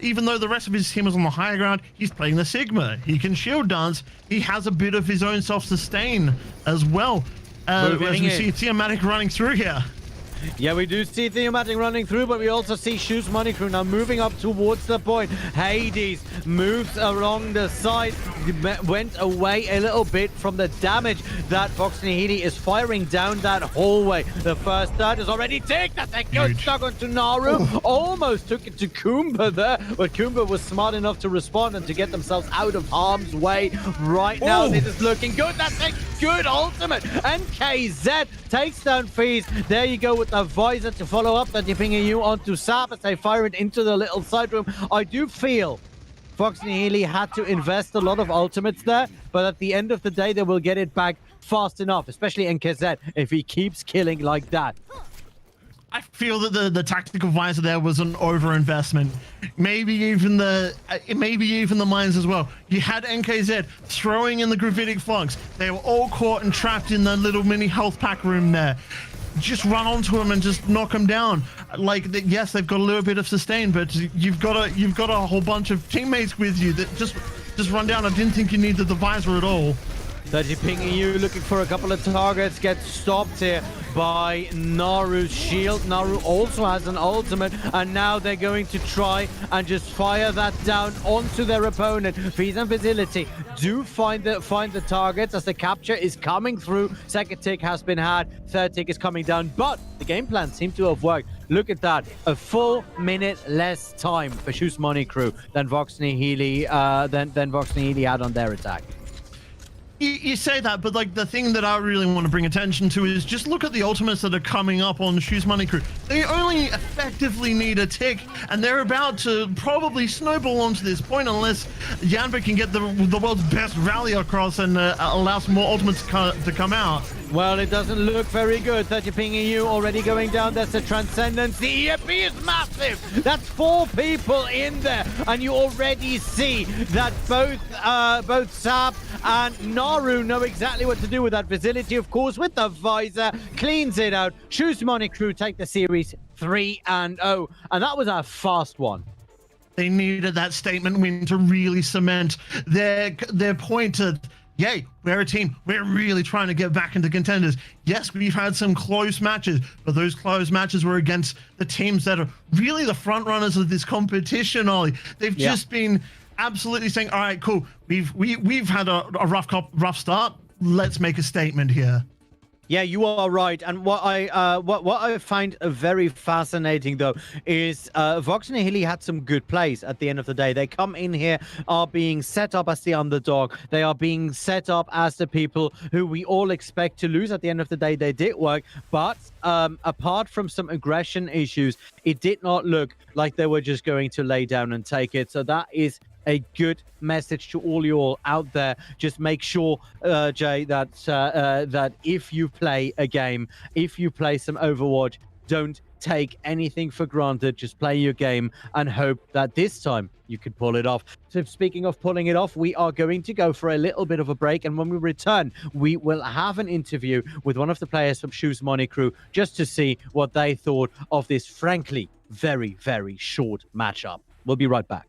Speaker 2: Even though the rest of his team is on the higher ground, he's playing the Sigma. He can shield dance. He has a bit of his own self-sustain as well. As we see Theomatic running through here.
Speaker 1: Yeah, we do see Theomatic running through, but we also see Shoes Monicru now moving up towards the point. Hades moves along the side, went away a little bit from the damage that Vox Nihili is firing down that hallway. The first dart is already taken. That's a good stuck onto Naru. Almost took it to Kumba there, but Kumba was smart enough to respond and to get themselves out of harm's way. Right now, this is looking good. That's a good ultimate. And KZ takes down Fees. There you go with the visor to follow up the dipping EU onto Sap as they fire it into the little side room. I do feel Vox Nihili had to invest a lot of ultimates there, but at the end of the day, they will get it back fast enough, especially NKZ, if he keeps killing like that.
Speaker 2: I feel that the tactical visor there was an overinvestment. Maybe even the mines as well. You had NKZ throwing in the gravitic flux. They were all caught and trapped in the little mini health pack room there. Just run onto him and just knock him down. Like, yes, they've got a little bit of sustain, but you've got a whole bunch of teammates with you that just run down. I didn't think you needed the visor at all.
Speaker 1: 30 ping EU looking for a couple of targets, gets stopped here by Naru's shield. Naru also has an ultimate, and now they're going to try and just fire that down onto their opponent. Fees and Facility do find the targets as the capture is coming through. Second tick has been had, third tick is coming down, but the game plan seemed to have worked. Look at that, a full minute less time for Shoes Money Crew than Vox Nihili had on their attack.
Speaker 2: You say that, but like the thing that I really want to bring attention to is just look at the ultimates that are coming up on Shoes Money Crew. They only effectively need a tick, and they're about to probably snowball onto this point unless Yanba can get the world's best rally across and allow some more ultimates to come out.
Speaker 1: Well, it doesn't look very good. 30 ping EU already going down. That's a Transcendence. The EMP is massive. That's 4 people in there. And you already see that both Sap and Naru know exactly what to do with that Facility, of course, with the visor. Cleans it out. Shoes Money Crew take the series 3-0. And that was a fast one.
Speaker 2: They needed that statement win to really cement their point of, yay, we're a team. We're really trying to get back into contenders. Yes, we've had some close matches, but those close matches were against the teams that are really the front runners of this competition, Ollie. They've just been absolutely saying, all right, cool. We've had a rough start. Let's make a statement here.
Speaker 1: Yeah, you are right. And what I find very fascinating, though, is Vox Nihili had some good plays at the end of the day. They come in here, are being set up as the underdog. They are being set up as the people who we all expect to lose. At the end of the day, they did work. But apart from some aggression issues, it did not look like they were just going to lay down and take it. So that is a good message to all you all out there. Just make sure, Jay, that if you play a game, if you play some Overwatch, don't take anything for granted. Just play your game and hope that this time you can pull it off. So speaking of pulling it off, we are going to go for a little bit of a break, and when we return, we will have an interview with one of the players from Shoes Money Crew just to see what they thought of this frankly very, very short matchup. We'll be right back.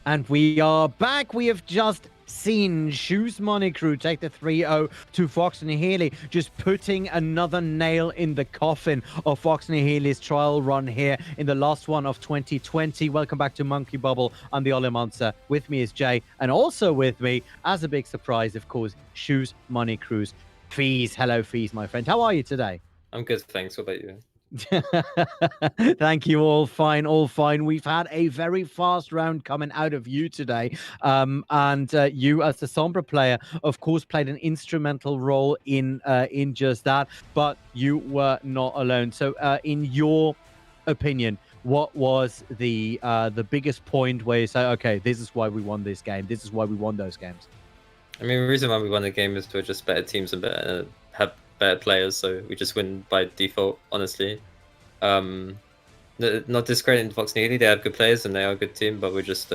Speaker 1: And we are back. We have just seen Shoes Money Crew take the 3-0 to Vox Nihili, just putting another nail in the coffin of Vox Nihili's trial run here in the last one of 2020. Welcome back to Monkey Bubble. I'm the Ole Monster. With me is Jay, and also with me, as a big surprise, of course, Shoes Money Crew's Fees. Hello, Fees, my friend. How are you today?
Speaker 3: I'm good, thanks. What about you?
Speaker 1: Thank you. All fine, all fine. We've had a very fast round coming out of you today, and you, as the Sombra player, of course, played an instrumental role in just that. But you were not alone. So, in your opinion, what was the biggest point where you say, okay, this is why we won this game. This is why we won those games?
Speaker 3: I mean, the reason why we won the game is we're just better teams and have better players, so we just win by default, honestly. Not discrediting Vox Nihili, they have good players and they are a good team, but we're just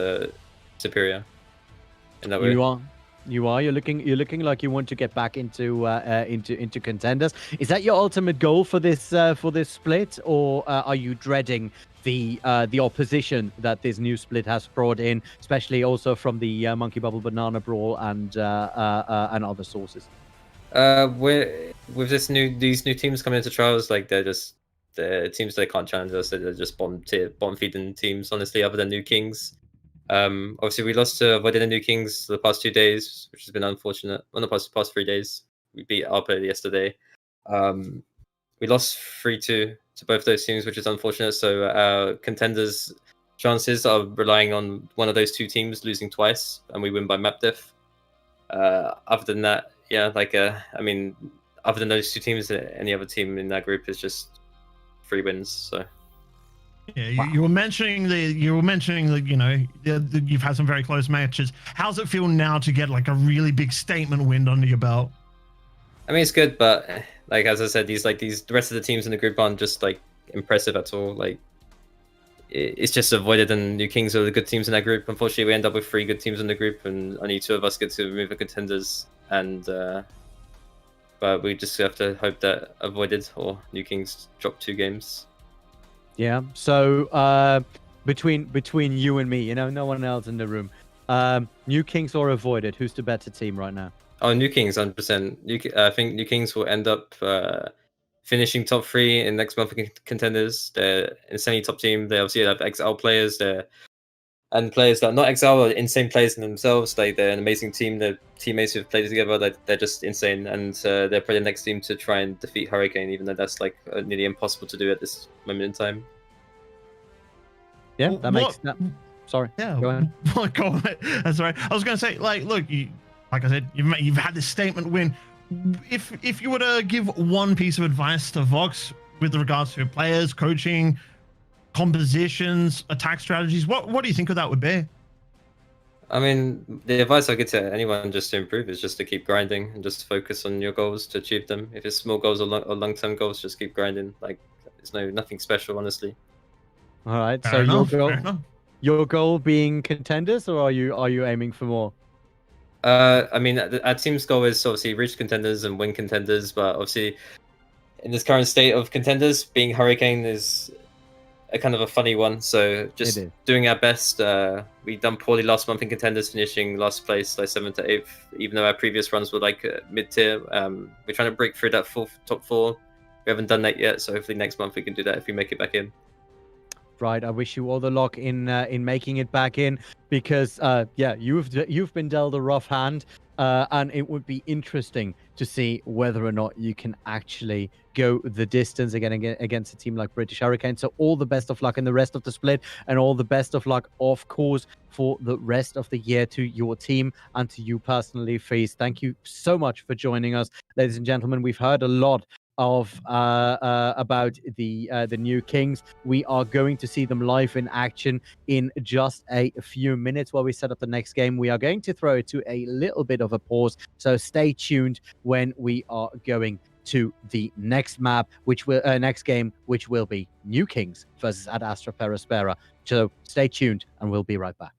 Speaker 3: superior in that way.
Speaker 1: You're looking like you want to get back into contenders. Is that your ultimate goal for this split, or are you dreading the opposition that this new split has brought in, especially also from the Monkey Bubble Banana Brawl and other sources?
Speaker 3: We're with these new teams coming into trials, like they're teams that can't challenge us. They're just bottom feeding teams. Honestly, other than New Kings. Obviously we lost to Avoided and New Kings the past 2 days, which has been unfortunate. On the past 3 days, we beat Alpa yesterday. We lost 3-2 to both those teams, which is unfortunate. So Contenders' chances are relying on one of those two teams losing twice, and we win by map diff. Other than that, yeah, I mean, other than those two teams, any other team in that group is just 3 wins. So.
Speaker 2: Yeah, you were mentioning that you've had some very close matches. How's it feel now to get like a really big statement win under your belt?
Speaker 3: I mean, it's good, but like as I said, the rest of the teams in the group aren't just like impressive at all. Like it's just Avoided and New Kings are the good teams in that group. Unfortunately, we end up with 3 good teams in the group, and only 2 of us get to move the Contenders. And but we just have to hope that Avoided or New Kings drop 2 games.
Speaker 1: Yeah. So between you and me, no one else in the room. New Kings or Avoided? Who's the better team right now?
Speaker 3: Oh, New Kings, 100%. I think New Kings will end up finishing top 3 in next month for Contenders. They're an insanely top team. They obviously have XL players there, and players that are not XL are insane players in themselves. Like they're an amazing team. Their teammates who've played together, they're just insane, and they're probably the next team to try and defeat Hurricane, even though that's like nearly impossible to do at this moment in time.
Speaker 1: Yeah, that makes sense. Sorry.
Speaker 2: Yeah.
Speaker 1: Go ahead.
Speaker 2: That's right. I was going to say, like, look, like I said, you've had this statement win. If you were to give one piece of advice to Vox with regards to players, coaching, compositions, attack strategies, what do you think of that would be?
Speaker 3: I mean, the advice I give to anyone just to improve is just to keep grinding and just focus on your goals to achieve them. If it's small goals or long-term goals, just keep grinding. Like, there's nothing special, honestly.
Speaker 1: All right.
Speaker 2: Fair enough,
Speaker 1: your goal being Contenders, or are you aiming for more?
Speaker 3: I mean, our team's goal is obviously reach Contenders and win Contenders, but obviously, in this current state of Contenders, being Hurricane is a kind of a funny one. So just doing our best. We done poorly last month in Contenders, finishing last place, like 7th to 8th, even though our previous runs were like mid-tier. We're trying to break through that top 4. We haven't done that yet, so hopefully next month we can do that if we make it back in.
Speaker 1: Right, I wish you all the luck in making it back in, because yeah, you've been dealt a rough hand, and it would be interesting to see whether or not you can actually go the distance again against a team like British Hurricane. So all the best of luck in the rest of the split, and all the best of luck, of course, for the rest of the year to your team and to you personally, Feast. Thank you so much for joining us, ladies and gentlemen. We've heard a lot of about the New Kings. We are going to see them live in action in just a few minutes while we set up the next game. We are going to throw it to a little bit of a pause, so stay tuned when we are going to the next map, which will next game, which will be New Kings versus Astra Aspera. So stay tuned, and we'll be right back.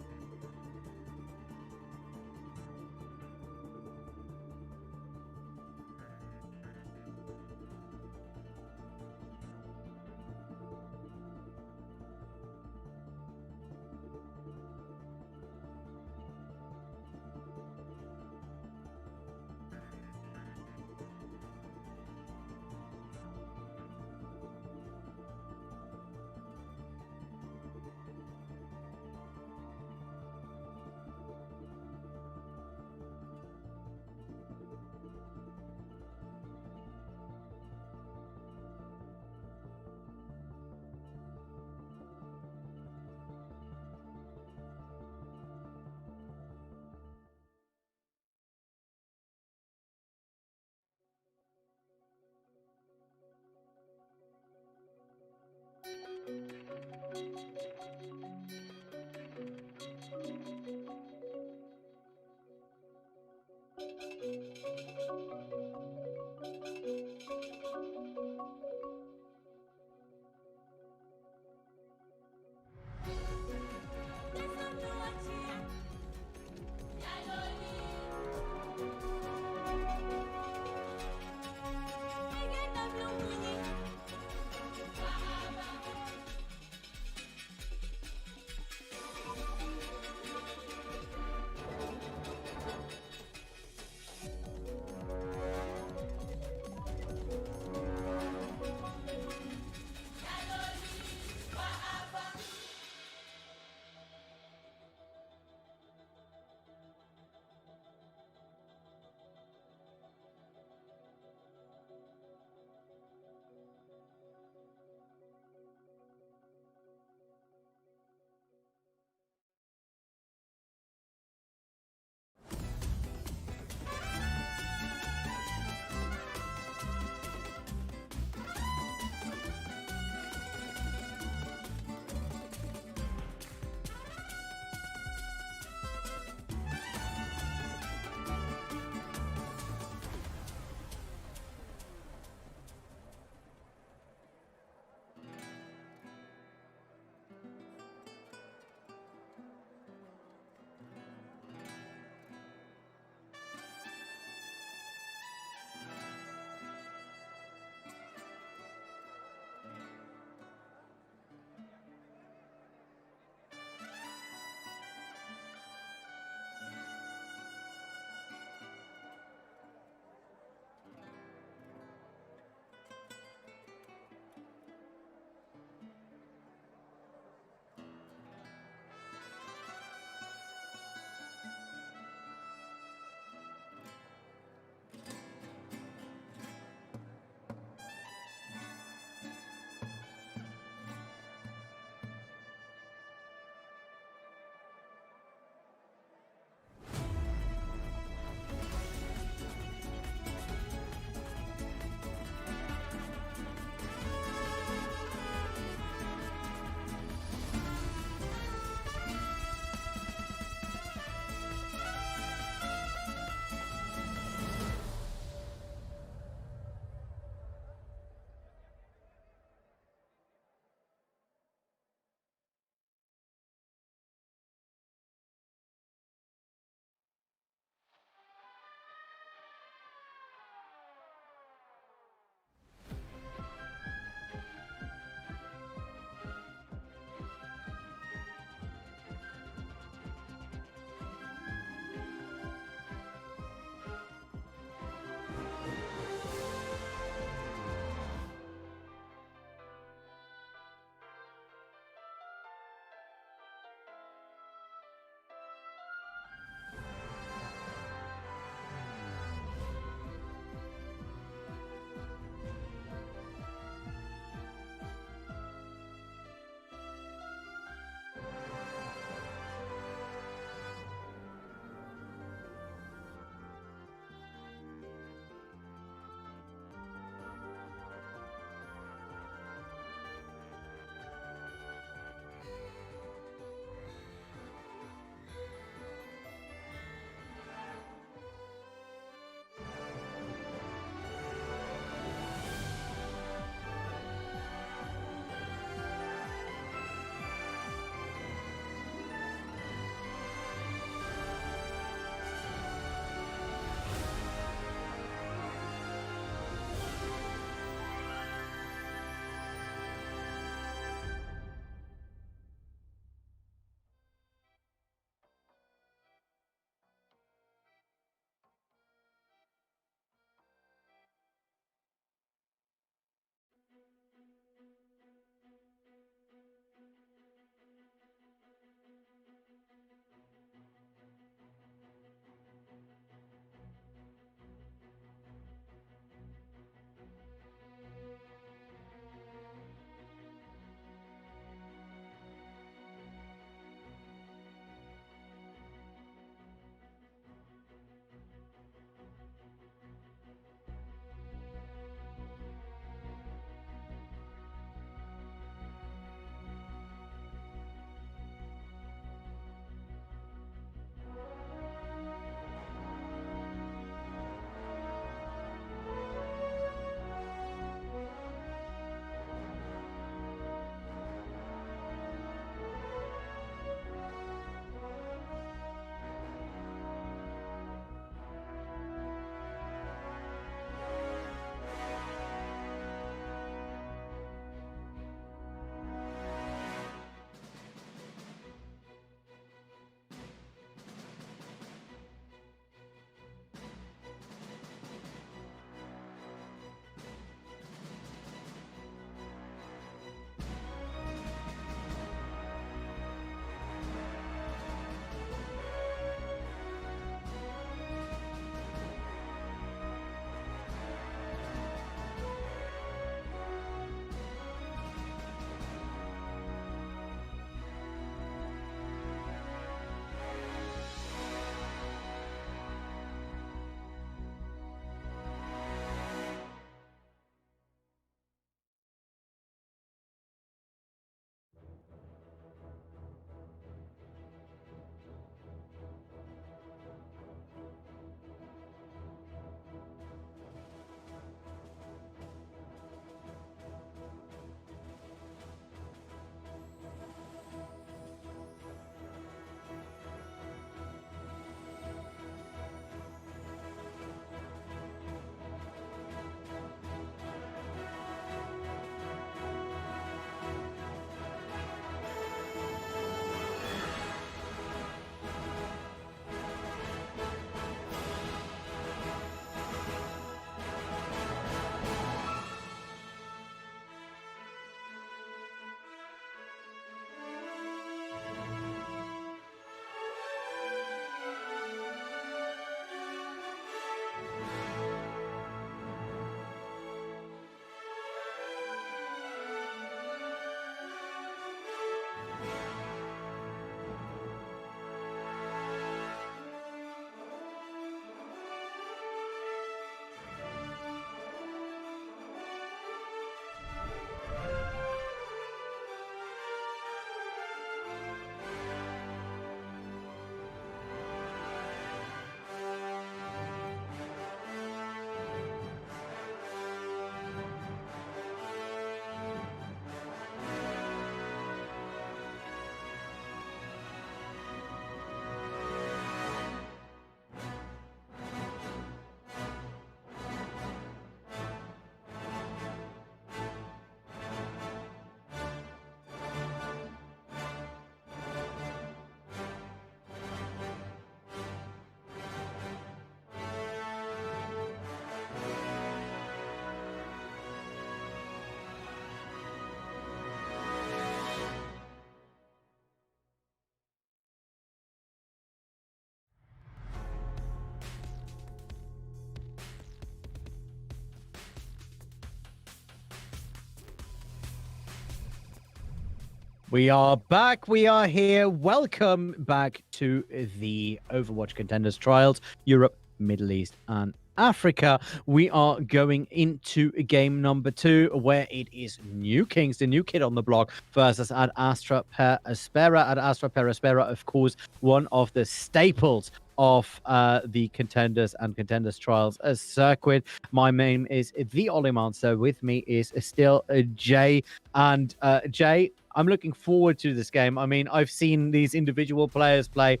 Speaker 1: We are back. We are here. Welcome back to the Overwatch Contenders Trials, Europe, Middle East, and Africa. We are going into game number 2, where it is New Kings, the new kid on the block, versus Ad Astra per Aspera. Ad Astra per Aspera, of course, one of the staples of the Contenders and Contenders Trials circuit. My name is the Ollie Monster. With me is still Jay. And Jay, I'm looking forward to this game. I mean, I've seen these individual players play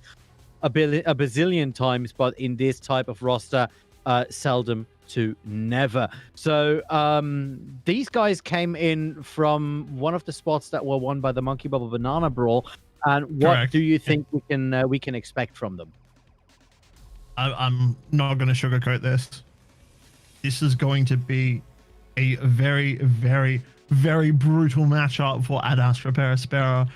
Speaker 1: a bazillion times, but in this type of roster, seldom to never. So these guys came in from one of the spots that were won by the Monkey Bubble Banana Brawl. And what
Speaker 2: Correct.
Speaker 1: do you think we can expect from them?
Speaker 2: I'm not going to sugarcoat this. This is going to be a very, very, very brutal matchup for Ad Astra per Aspera.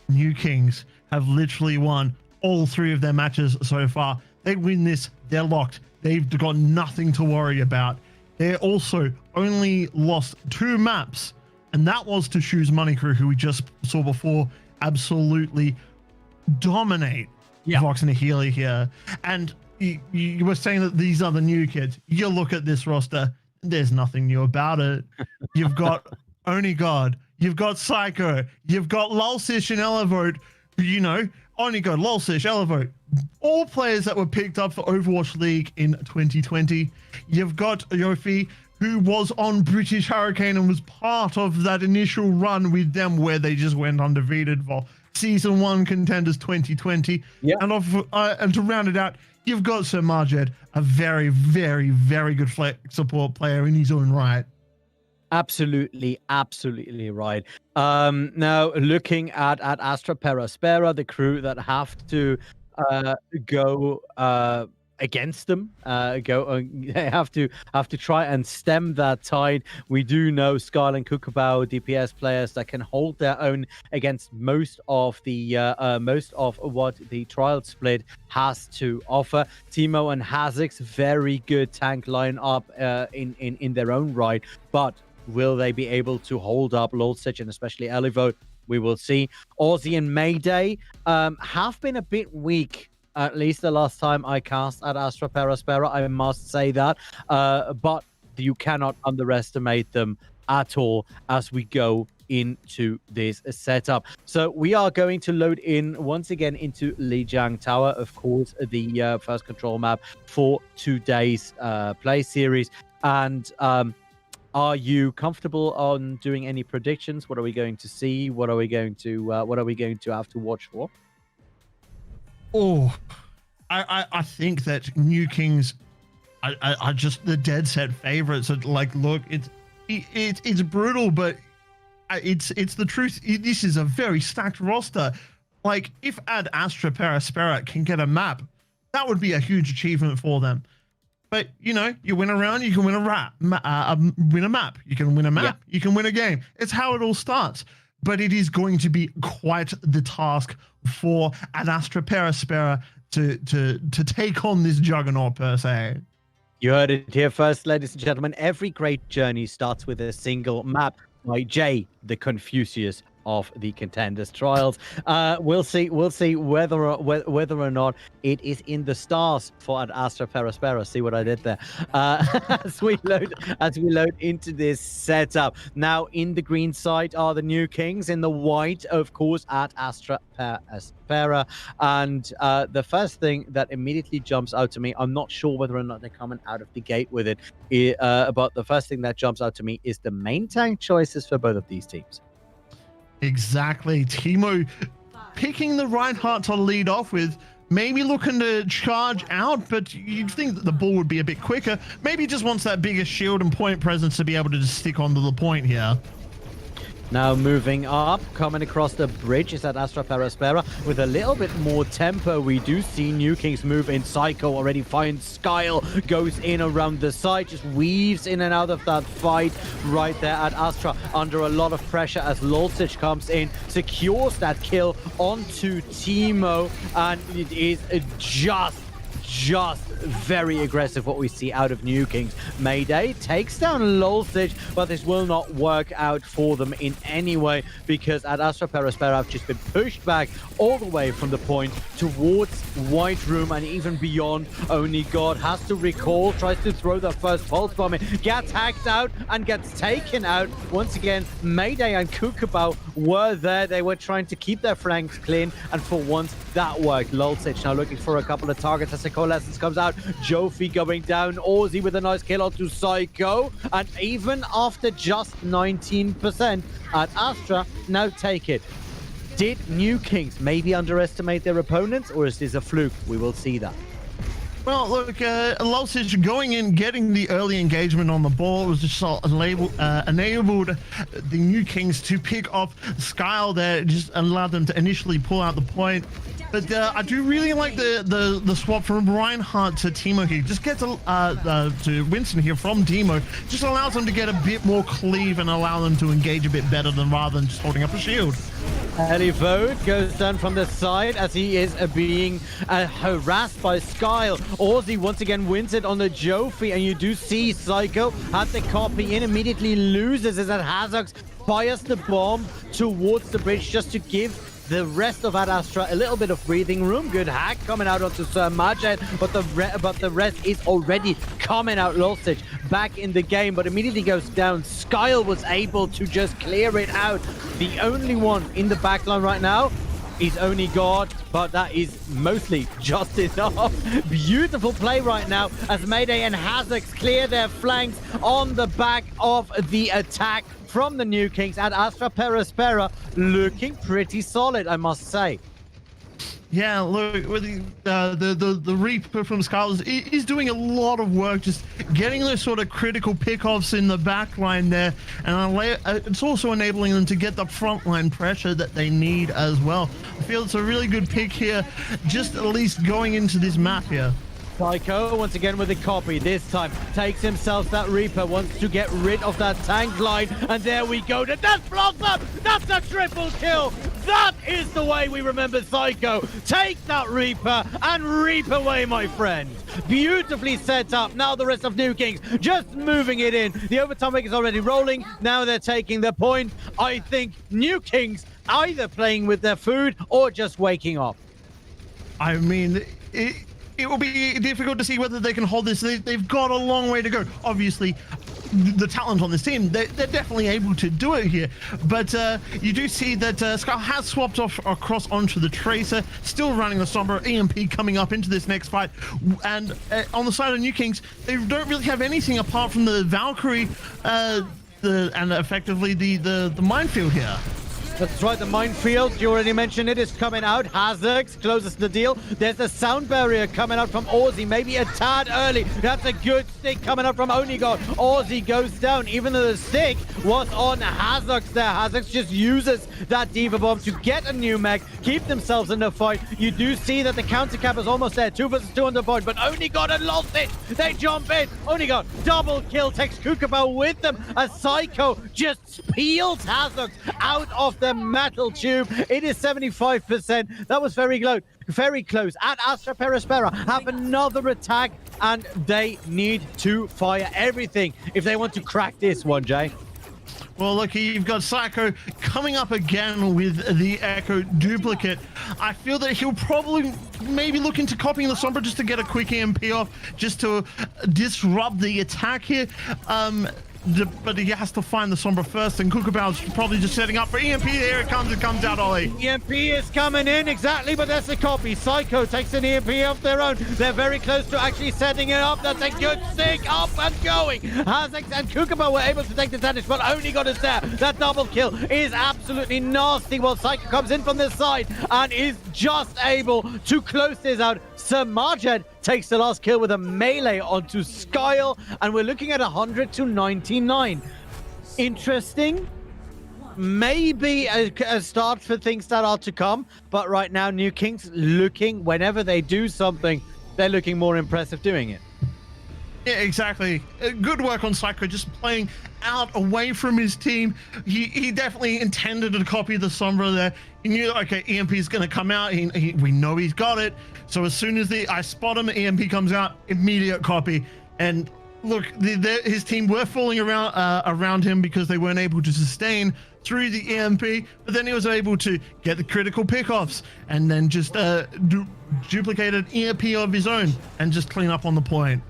Speaker 2: New Kings have literally won all 3 of their matches so far. They win this, they're locked. They've got nothing to worry about. They also only lost 2 maps, and that was to Shoes Money Crew, who we just saw before, absolutely dominate Vox and Nihili here. And you were saying that these are the new kids. You look at this roster, there's nothing new about it. You've got Only God, you've got Psycho, you've got Lulsish and Elevote, you know, Only God, Lulsish, Elevote, all players that were picked up for Overwatch League in 2020. You've got Yofi, who was on British Hurricane and was part of that initial run with them where they just went undefeated for Season 1 Contenders 2020. Yeah. And to round it out, you've got Sir Marjed, a very, very, very good support player in his own right.
Speaker 1: Absolutely right. Now, looking at Astra per Aspera, the crew that have to go against them, they have to try and stem that tide. We do know Skull and Kukabao DPS players that can hold their own against most of what the trial split has to offer. Teemo and Hazix, very good tank lineup in their own right, but will they be able to hold up Lulsish and especially Elevote? We will see. Aussie and Mayday have been a bit weak, at least the last time I cast at Astra per Aspera, I must say that. But you cannot underestimate them at all as we go into this setup. So we are going to load in once again into Lijiang Tower, of course, the first control map for today's play series. And are you comfortable on doing any predictions? What are we going to see? What are we going to have to watch for?
Speaker 2: Oh, I think that New Kings are just the dead set favorites. Like, look, it's brutal, but it's the truth. This is a very stacked roster. Like, if Ad Astra per Aspera can get a map, that would be a huge achievement for them. But, you know, you win a round, you can win win a map. You can win a map, you can win a game. It's how it all starts. But it is going to be quite the task for Ad Astra per Aspera to take on this juggernaut, per se.
Speaker 1: You heard it here first, ladies and gentlemen. Every great journey starts with a single map. By Jay, the Confucius of the Contenders Trials. We'll see whether or not it is in the stars for Ad Astra per Aspera. See what I did there? As we load into this setup. Now, in the green side are the New Kings. In the white, of course, Ad Astra per Aspera. And the first thing that immediately jumps out to me, I'm not sure whether or not they're coming out of the gate with it, but the first thing that jumps out to me is the main tank choices for both of these teams.
Speaker 2: Exactly. Teemo picking the Reinhardt to lead off with, maybe looking to charge out, but you'd think that the ball would be a bit quicker. Maybe just wants that bigger shield and point presence to be able to just stick onto the point here.
Speaker 1: Now moving up, coming across the bridge is that Astra per Aspera with a little bit more tempo. We do see New Kings move in. Psycho already finds Skyle, goes in around the side, just weaves in and out of that fight right there at Astra under a lot of pressure as Lulsish comes in, secures that kill onto Teemo, and it is just very aggressive what we see out of New Kings. Mayday takes down Lulzich, but this will not work out for them in any way because at Astra Aspera have just been pushed back all the way from the point towards White Room and even beyond. Only God has to recall, tries to throw the first pulse bomb in, gets hacked out and gets taken out. Once again, Mayday and Kukabao were there. They were trying to keep their flanks clean, and for once that worked. Lulzich now looking for a couple of targets as the coalescence comes out. Jofi going down, Aussie with a nice kill onto Psycho, and even after just 19% at Astra, now take it. Did New Kings maybe underestimate their opponents, or is this a fluke? We will see that.
Speaker 2: Well, look, Lulzich going in, getting the early engagement on the ball was just enabled the New Kings to pick off Skyle there, just allowed them to initially pull out the point. But I do really like the swap from Reinhardt to Teemo here. Just get to Winston here from Demo. Just allows them to get a bit more cleave and allow them to engage a bit better than rather than just holding up a shield.
Speaker 1: Elivode goes down from the side as he is being harassed by Skyle. Aussie once again wins it on the Jofi, and you do see Psycho had the copy in, immediately loses as that Hazox fires the bomb towards the bridge just to give the rest of Ad Astra a little bit of breathing room. Good hack coming out onto Sir Majed, but the rest is already coming out. Lulzich back in the game, but immediately goes down. Skyle was able to just clear it out. The only one in the backline right now is only God, but that is mostly just enough. Beautiful play right now as Mayday and Hazox clear their flanks on the back of the attack from the New Kings. And Astra Aspera looking pretty solid, I must say.
Speaker 2: Yeah, look, with the Reaper from Scarlet is doing a lot of work, just getting those sort of critical pickoffs in the back line there, and it's also enabling them to get the frontline pressure that they need as well. I feel it's a really good pick here, just at least going into this map here.
Speaker 1: Psycho once again with a copy, this time takes himself that Reaper, wants to get rid of that tank line, and there we go. That's Blossom! That's a triple kill! That is the way we remember Psycho. Take that Reaper and reap away, my friend. Beautifully set up. Now the rest of New Kings just moving it in. The overtime wake is already rolling. Now they're taking the point. I think New Kings either playing with their food or just waking up.
Speaker 2: I mean, it will be difficult to see whether they can hold this. They've got a long way to go. Obviously, the talent on this team, they're definitely able to do it here. But you do see that Scar has swapped off across onto the Tracer, still running the Sombra. EMP coming up into this next fight. And on the side of New Kings, they don't really have anything apart from the Valkyrie and effectively the minefield here.
Speaker 1: That's right, the minefield, you already mentioned it, is coming out. Hazox closes the deal. There's a sound barrier coming out from Aussie, maybe a tad early. That's a good stick coming out from Onigod. Aussie goes down, even though the stick was on Hazox there. Hazox just uses that Diva Bomb to get a new mech, keep themselves in the fight. You do see that the counter cap is almost there. 2 versus 2 on the point, but Onigod had lost it. They jump in. Onigod, double kill, takes Kukabao with them as Psycho just peels Hazox out of the metal tube. It is 75%. That was very close. At Astra Aspera have another attack, and they need to fire everything if they want to crack this one, Jay.
Speaker 2: Well, look, you've got Psycho coming up again with the Echo duplicate. I feel that he'll probably maybe look into copying the Sombra just to get a quick EMP off, just to disrupt the attack here. But he has to find the Sombra first, and Kukabao's probably just setting up for EMP. Here it comes out, Ollie.
Speaker 1: EMP is coming in, exactly, but that's a copy. Psycho takes an EMP of their own. They're very close to actually setting it up. That's a good stick, up and going. Hazox and Kukabao were able to take the damage, but only got us there. That double kill is absolutely nasty, while Psycho comes in from this side and is just able to close this out. Sir Majed takes the last kill with a melee onto Skyle, and we're looking at 100 to 99. Interesting. Maybe a start for things that are to come, but right now New Kings looking, whenever they do something, they're looking more impressive doing it.
Speaker 2: Yeah, exactly. Good work on Psycho, just playing out away from his team. He definitely intended to copy the Sombra there. He knew, okay, EMP is going to come out. We know he's got it. So as soon as I spot him, EMP comes out, immediate copy. And look, his team were falling around him because they weren't able to sustain through the EMP, but then he was able to get the critical pickoffs and then just duplicate an EMP of his own and just clean up on the point.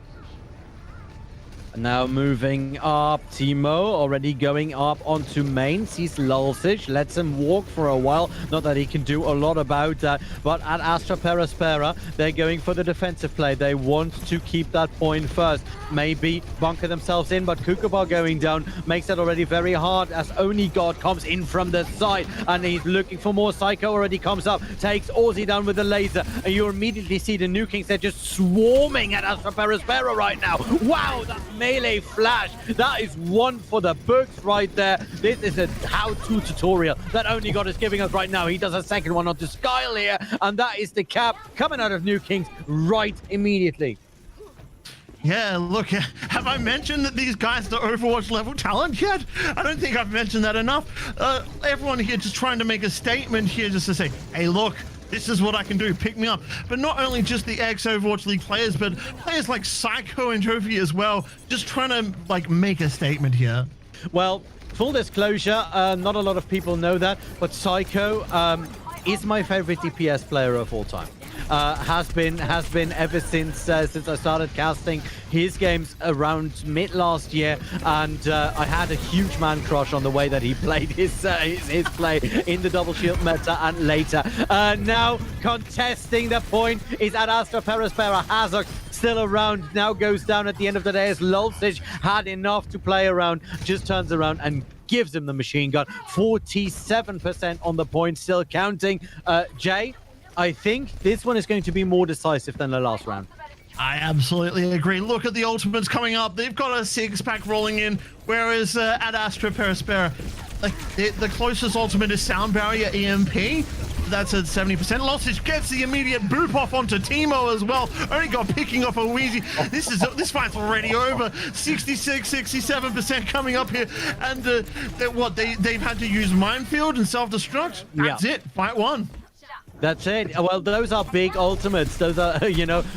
Speaker 1: Now moving up, Timo already going up onto main, sees Lulzich, lets him walk for a while. Not that he can do a lot about that, but at Astra Aspera, they're going for the defensive play. They want to keep that point first. Maybe bunker themselves in, but Kukuba going down makes it already very hard as Oni God comes in from the side and he's looking for more. Psycho already comes up, takes Aussie down with the laser, and you immediately see the New Kings, they're just swarming at Astra Aspera right now. Wow, that's melee flash. That is one for the books right there. This is a how-to tutorial that Only God is giving us right now. He does a second one onto Skyle here, and that is the cap coming out of New Kings right immediately.
Speaker 2: Yeah, look, have I mentioned that these guys are Overwatch level talent yet? I don't think I've mentioned that enough. Everyone here just trying to make a statement here just to say, hey, look, this is what I can do, pick me up. But not only just the ex-Overwatch League players, but players like Psycho and Trophy as well, just trying to, like, make a statement here.
Speaker 1: Well, full disclosure, not a lot of people know that, but Psycho is my favorite DPS player of all time. Has been ever since I started casting his games around mid last year, and I had a huge man crush on the way that he played his play in the double shield meta and later. Now contesting the point is at Astra Aspera. Hazard still around, now goes down at the end of the day as Lulzich had enough to play around, just turns around and gives him the machine gun. 47% on the point, still counting. Jay, I think this one is going to be more decisive than the last round.
Speaker 2: I absolutely agree. Look at the ultimates coming up. They've got a 6-pack rolling in, whereas at Astra Aspera, like, the closest ultimate is Sound Barrier EMP. That's at 70%. Lulzich gets the immediate boop off onto Timo as well. Only got picking off a Wheezy. This fight's already over. 66, 67% coming up here. And they've had to use Minefield and self-destruct. That's it. Fight one.
Speaker 1: That's it. Well, those are big ultimates. Those are,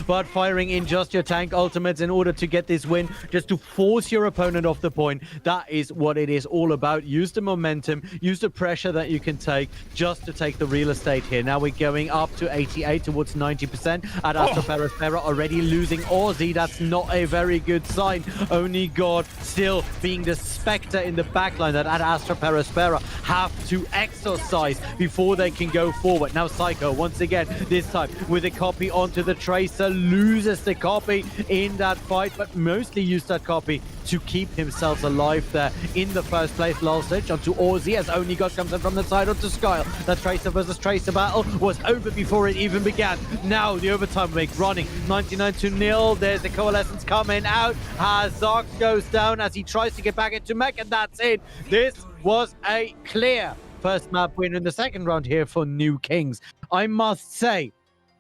Speaker 1: but firing in just your tank ultimates in order to get this win, just to force your opponent off the point. That is what it is all about. Use the momentum, use the pressure that you can take just to take the real estate here. Now we're going up to 88 towards 90% at Astra Aspera, already losing Aussie. That's not a very good sign. Only God still being the specter in the backline that at Astra Aspera have to exercise before they can go forward. Now Psycho once again, this time with a copy onto the Tracer, loses the copy in that fight, but mostly used that copy to keep himself alive there in the first place. Lulzich onto Aussie as Only God comes in from the side onto Skyle. That Tracer versus Tracer battle was over before it even began. Now the overtime make running 99-0. There's the Coalescence coming out. Hazard goes down as he tries to get back into mech, and that's it. This was a clear first map win in the second round here for New Kings. I must say,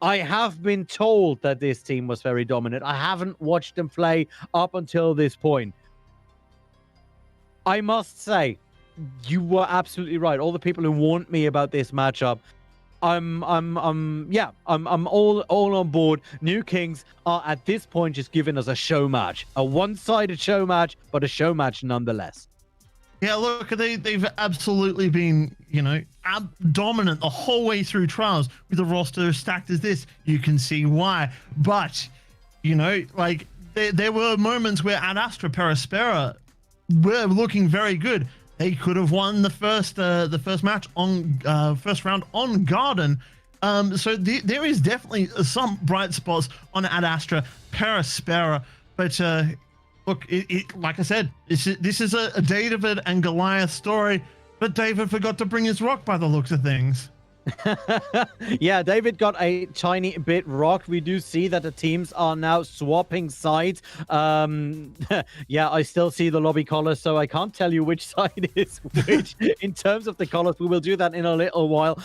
Speaker 1: I have been told that this team was very dominant. I haven't watched them play up until this point. I must say, you were absolutely right. All the people who warned me about this matchup, I'm all on board. New Kings are at this point just giving us a show match, a one-sided show match, but a show match nonetheless.
Speaker 2: Yeah, look, they've absolutely been, dominant the whole way through trials. With a roster as stacked as this, you can see why. But, there were moments where at Astra Aspera were looking very good. They could have won the first match on first round on Garden. So there is definitely some bright spots on at Astra Aspera, but. Look, like I said, this is a David and Goliath story, but David forgot to bring his rock by the looks of things.
Speaker 1: Yeah, David got a tiny bit rocked. We do see that the teams are now swapping sides. Yeah, I still see the lobby colors, so I can't tell you which side is which in terms of the colors. We will do that in a little while.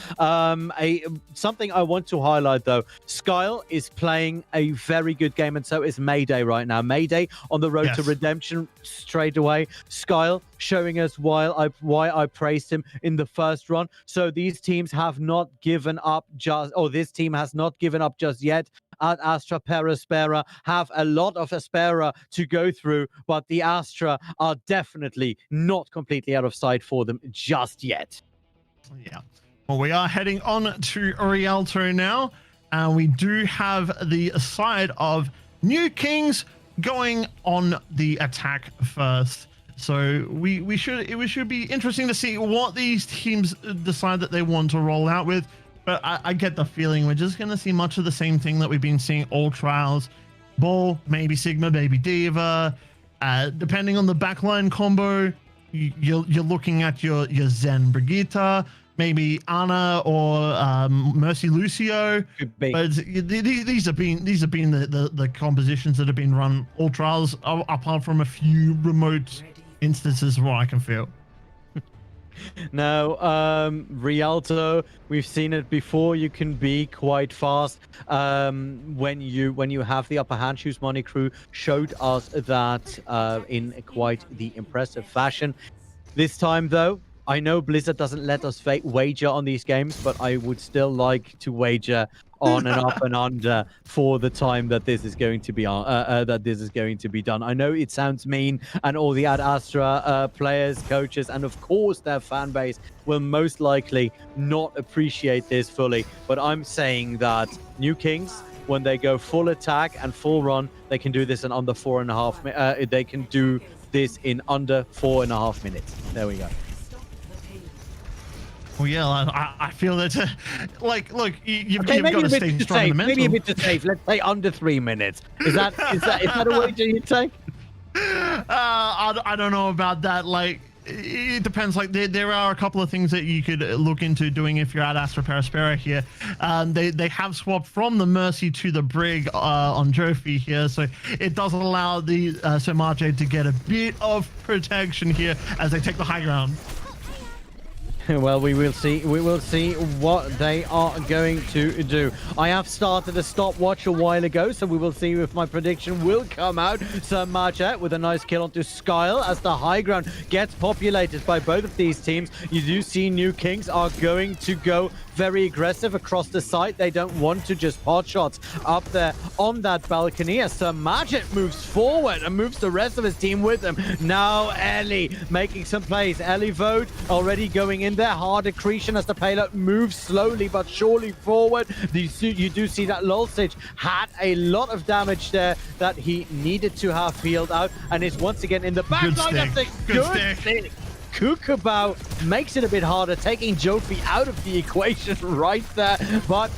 Speaker 1: Something I want to highlight though, Skyle is playing a very good game, and so is Mayday right now. Mayday on the road to redemption straight away. Skyle showing us why I praised him in the first run. So these teams have not given up this team has not given up just yet. At Astra, Aspera have a lot of Aspera to go through, but the Astra are definitely not completely out of sight for them just yet.
Speaker 2: Yeah. Well, we are heading on to Rialto now, and we do have the side of New Kings going on the attack first. So it should be interesting to see what these teams decide that they want to roll out with. But I get the feeling we're just going to see much of the same thing that we've been seeing all trials. Bull, maybe Sigma, maybe Diva. Depending on the backline combo, you're looking at your Zen Brigitte, maybe Anna or Mercy Lucio. But these have been the compositions that have been run all trials, apart from a few remote instances where I can feel.
Speaker 1: Now, Rialto, we've seen it before. You can be quite fast when you have the upper hand. Choose Money Crew showed us that in quite the impressive fashion. This time, though, I know Blizzard doesn't let us wager on these games, but I would still like to wager on and up and under for the time that this is going to be done. I know it sounds mean, and all the Ad Astra players, coaches, and of course their fan base will most likely not appreciate this fully. But I'm saying that New Kings, when they go full attack and full run, they can do this in under 4.5. They can do this in under 4.5 minutes. There we go.
Speaker 2: Well, yeah, I feel that, look, you've
Speaker 1: Okay,
Speaker 2: got to stay strong in the mental.
Speaker 1: Maybe a bit too safe. Let's say under 3 minutes. Is that a wager you'd take?
Speaker 2: I don't know about that. Like, it depends. Like, there are a couple of things that you could look into doing if you're at Astra Aspera here. They have swapped from the Mercy to the Brig on Jofi here, so it does allow the Sir Marjade to get a bit of protection here as they take the high ground.
Speaker 1: Well, we will see what they are going to do. I have started a stopwatch a while ago, so we will see if my prediction will come out. Sir Marjet with a nice kill onto Skyle as the high ground gets populated by both of these teams. You do see New Kings are going to go very aggressive across the site. They don't want to just pot shots up there on that balcony as Sir Marjet moves forward and moves the rest of his team with him. Now Ellie making some plays. Ellie Vode already going in there. Hard accretion as the payload moves slowly but surely forward. You do see that Lulcich had a lot of damage there that he needed to have healed out, and is once again in the back line of the good stick. Kookabout makes it a bit harder, taking Jofi out of the equation right there. But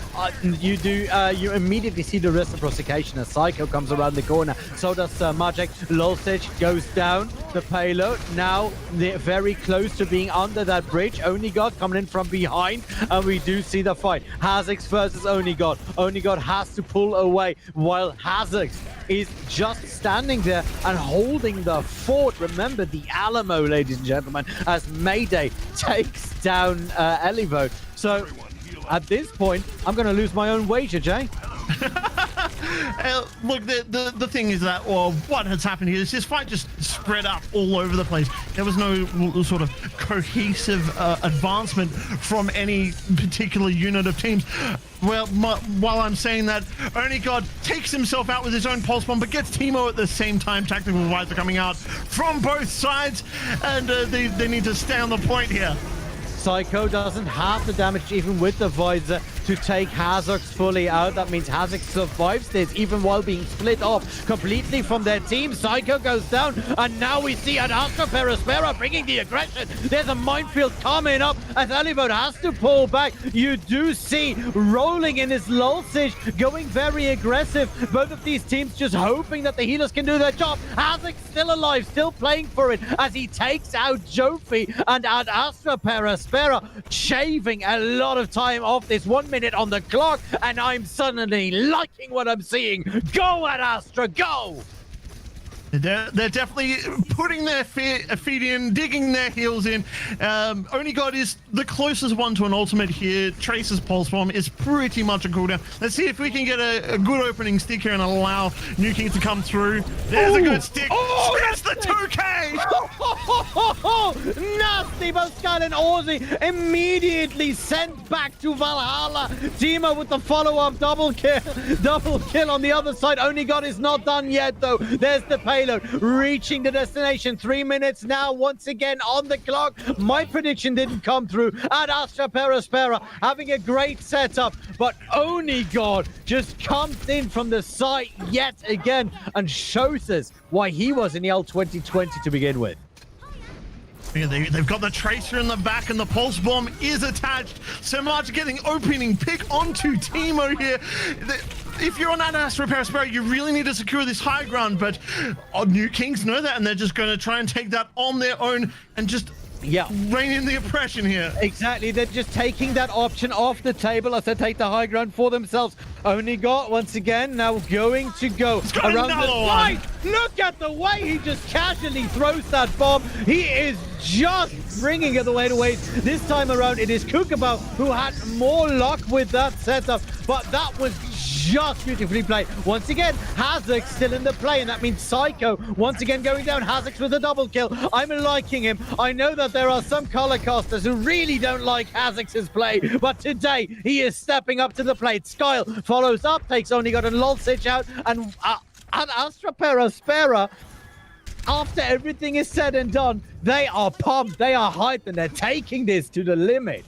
Speaker 1: you immediately see the reciprocation as Psycho comes around the corner. So does Magic. Lulcich goes down. The payload now they're very close to being under that bridge. Only God coming in from behind, and we do see the fight. Hazix versus Only God. Only God has to pull away while Hazix is just standing there and holding the fort. Remember the Alamo, ladies and gentlemen, as Mayday takes down Elivo. So at this point, I'm going to lose my own wager, Jay.
Speaker 2: Look, the thing is that, well, what has happened here is this fight just spread up all over the place. There was no sort of cohesive advancement from any particular unit of teams. Well, while I'm saying that, Only God takes himself out with his own pulse bomb, but gets Teemo at the same time. Tactical advisor coming out from both sides, and they need to stay on the point here.
Speaker 1: Psycho doesn't have the damage even with the visor to take Hazard fully out. That means Hazard survives this, even while being split off completely from their team. Psycho goes down, and now we see an Aspera bringing the aggression. There's a minefield coming up as Elivode has to pull back. You do see rolling in his Lulzich going very aggressive. Both of these teams just hoping that the healers can do their job. Hazard still alive, still playing for it as he takes out Jofi, and at Aspera shaving a lot of time off this 1 minute on the clock, and I'm suddenly liking what I'm seeing. Go at Astra, go!
Speaker 2: They're definitely putting their feet in, digging their heels in. Only God is the closest one to an ultimate here. Tracer's Pulse Bomb is pretty much a cooldown. Let's see if we can get a good opening stick here and allow New King to come through. There's a good stick. Oh, that's the 2K!
Speaker 1: Nasty, both Sky and Aussie immediately sent back to Valhalla. Timo with the follow-up double kill on the other side. Only God is not done yet, though. There's the payload reaching the destination. 3 minutes now once again on the clock. My prediction didn't come through. And Aspera having a great setup, but Only God just comes in from the side yet again and shows us why he was in the L2020 to begin with.
Speaker 2: Yeah, they've got the Tracer in the back, and the Pulse Bomb is attached. So much getting opening pick onto Timo here. If you're on Aspera, you really need to secure this high ground, but New Kings know that, and they're just going to try and take that on their own and just rein in the oppression here.
Speaker 1: Exactly, they're just taking that option off the table as they take the high ground for themselves. Only God once again now going to go around the side. Look at the way he just casually throws that bomb. He is just bringing it away to waste. This time around, it is Kukabao who had more luck with that setup, but that was just beautifully played. Once again, Hazard still in the play, and that means Psycho once again going down. Hazard with a double kill. I'm liking him. I know that there are some color casters who really don't like Hazard's play, but today he is stepping up to the plate. Skyle follows up, takes Only God and Lulzich out, and Aspera, after everything is said and done, they are pumped, they are hyped, and they're taking this to the limit.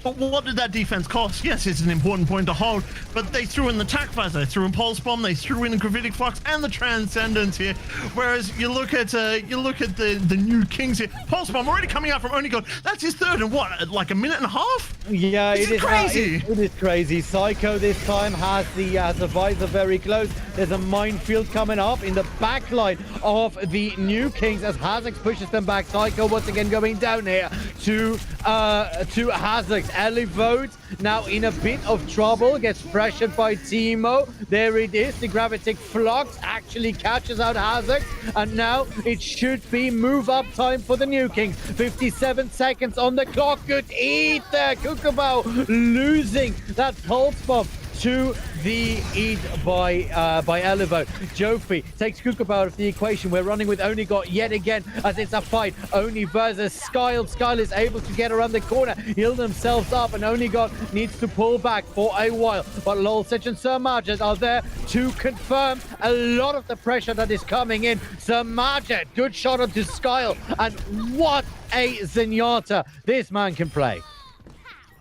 Speaker 2: But what did that defense cost? Yes, it's an important point to hold, but they threw in the Tac Visor, they threw in Pulse Bomb, they threw in the Gravitic Flux and the Transcendence here. Whereas you look at the New Kings here, Pulse Bomb already coming out from Only God. That's his third in what, like a minute and a half?
Speaker 1: Yeah,
Speaker 2: it is crazy.
Speaker 1: It is crazy. Psycho this time has the visor very close. There's a minefield coming up in the back line of the New Kings as Hazard pushes them back. Psycho once again going down here to Hazard. Elivode now in a bit of trouble, gets pressured by Timo. There it is. The Gravitic Flux actually catches out Hazard, and now it should be move up time for the New Kings. 57 seconds on the clock. Good eat there. Kukabao losing that Pulse Bomb to the eat by Elivode. Jofi takes Kukabao out of the equation. We're running with Only God yet again as it's a fight. Only versus Skyle. Skyle is able to get around the corner, heal themselves up, and Only God needs to pull back for a while. But Lulzich and Sir Marget are there to confirm a lot of the pressure that is coming in. Sir Marget, good shot onto Skyle, and what a Zenyatta this man can play.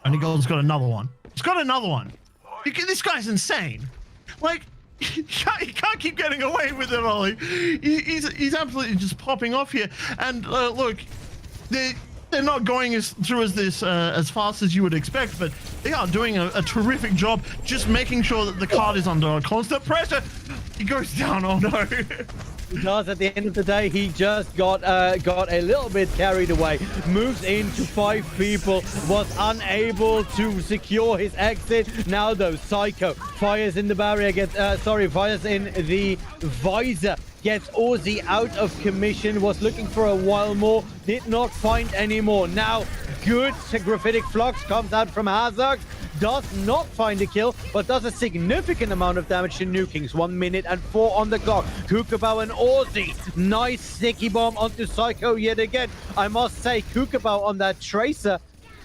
Speaker 2: Only God's got another one. He's got another one. This guy's insane. Like, he can't keep getting away with it, Ollie. He's absolutely just popping off here. And look, they're not going as fast as you would expect, but they are doing a terrific job just making sure that the card is under constant pressure. He goes down. Oh no.
Speaker 1: He does. At the end of the day, he just got a little bit carried away. Moves into 5 people, was unable to secure his exit. Now though, Psycho fires in the barrier, fires in the visor. Gets Aussie out of commission, was looking for a while more, did not find any more. Now, good Graphitic Flux comes out from Hazard, does not find a kill, but does a significant amount of damage to New Kings. 1 minute and 4 on the clock. Kukabao and Aussie. Nice sticky bomb onto Psycho yet again. I must say, Kukabao on that Tracer,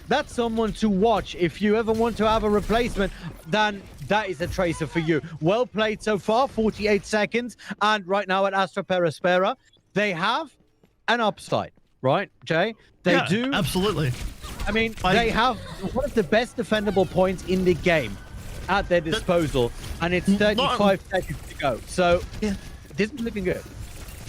Speaker 1: that's someone to watch. If you ever want to have a replacement, then that is a Tracer for you. Well played so far, 48 seconds. And right now at Aspera, they have an upside, right, Jay? They do.
Speaker 2: Absolutely.
Speaker 1: I mean,
Speaker 2: Like-
Speaker 1: they have one of the best defendable points in the game at their disposal, and it's 35 seconds to go. So,
Speaker 2: Yeah.
Speaker 1: this is looking good.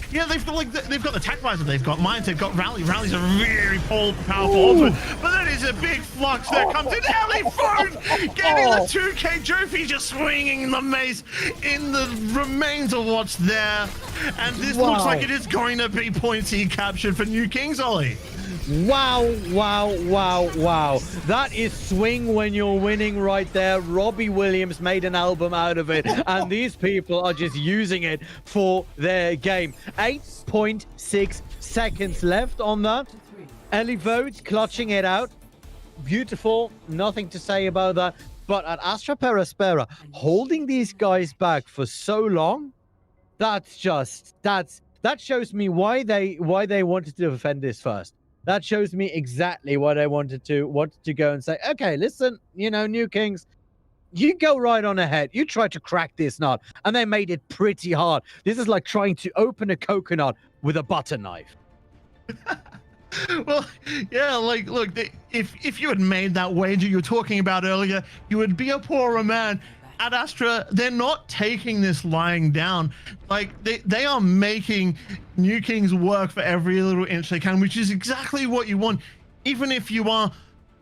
Speaker 2: Yeah, they've got the tech visor, they've got mines, they've got rally. Rally's a very powerful ultimate, but then is a big flux that comes in. Elephone getting the 2K Jofi, just swinging the mace in the remains of what's there, and this looks like it is going to be points he captured for New Kings, Ollie.
Speaker 1: Wow, wow, wow, wow. That is swing when you're winning right there. Robbie Williams made an album out of it, and these people are just using it for their game. 8.6 seconds left on that. Elevote clutching it out. Beautiful. Nothing to say about that. But at Astra Aspera, holding these guys back for so long, that shows me why they wanted to defend this first. That shows me exactly what I wanted to go and say, okay, listen, you know, New Kings, you go right on ahead. You try to crack this nut. And they made it pretty hard. This is like trying to open a coconut with a butter knife.
Speaker 2: Well, yeah, like, look, if you had made that wager you were talking about earlier, you would be a poorer man. At Astra, they're not taking this lying down. Like, they are making New Kings work for every little inch they can, which is exactly what you want. Even if you are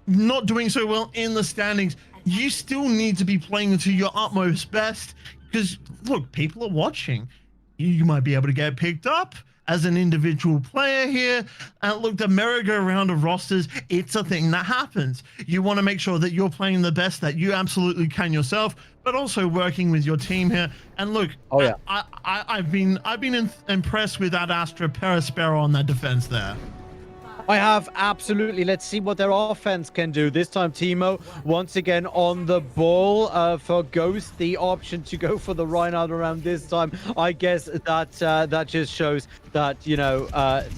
Speaker 2: not doing so well in the standings, you still need to be playing to your utmost best, because, look, people are watching. You might be able to get picked up as an individual player here. And look, the merry-go-round of rosters, it's a thing that happens. You want to make sure that you're playing the best that you absolutely can yourself, but also working with your team here. And look, I've been impressed with that Astra Aspera on that defense there.
Speaker 1: I have, absolutely. Let's see what their offense can do. This time, Timo, once again on the ball for Ghost. The option to go for the Reinhardt around this time. I guess that just shows that, you know,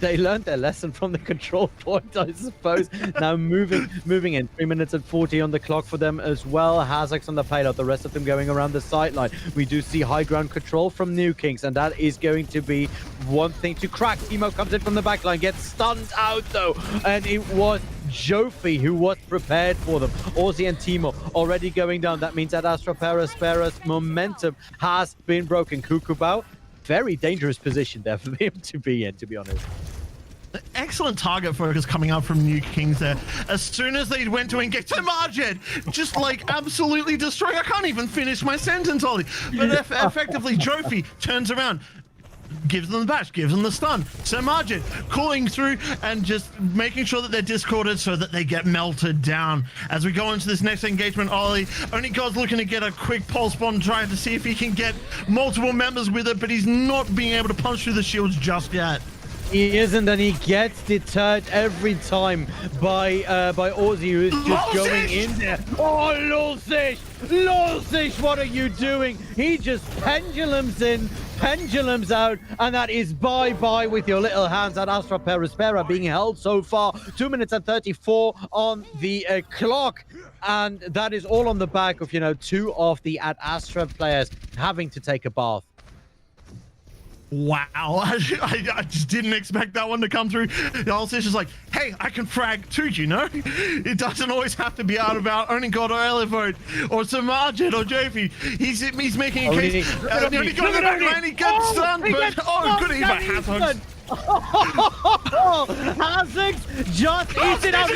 Speaker 1: they learned their lesson from the control point, I suppose. Now moving in. 3 minutes and 40 on the clock for them as well. Hazak's on the payload. The rest of them going around the sideline. We do see high ground control from New Kings, and that is going to be one thing to crack. Timo comes in from the backline, gets stunned out though, and it was Jofi who was prepared for them. Aussie and Timo already going down. That means that Astra Aspera's momentum has been broken. Kukubao, very dangerous position there for him to be in, to be honest.
Speaker 2: Excellent target focus coming up from New Kings there. As soon as they went to engage, Samajed just like absolutely destroying. I can't even finish my sentence, Ollie. But effectively, Jofi turns around, gives them the bash, gives them the stun. Samajid calling through and just making sure that they're discorded so that they get melted down. As we go into this next engagement, Ollie, only God's looking to get a quick pulse bomb, trying to see if he can get multiple members with it, but he's not being able to punch through the shields just yet.
Speaker 1: He isn't, and he gets deterred every time by Aussie, who is just going in there. Oh, Lulsish, what are you doing? He just pendulums in, pendulums out, and that is bye-bye with your little hands. At Astra Aspera being held so far. 2 minutes and 34 on the clock, and that is all on the back of, you know, two of the Ad Astra players having to take a bath.
Speaker 2: Wow, I just didn't expect that one to come through. Lulsish is like, hey, I can frag too, you know? It doesn't always have to be out about only God or Elevote or Samajid or Jofi. He's making a case. Only God the back line, he gets stunned, but good he by Hazard.
Speaker 1: Hazard just eats it out.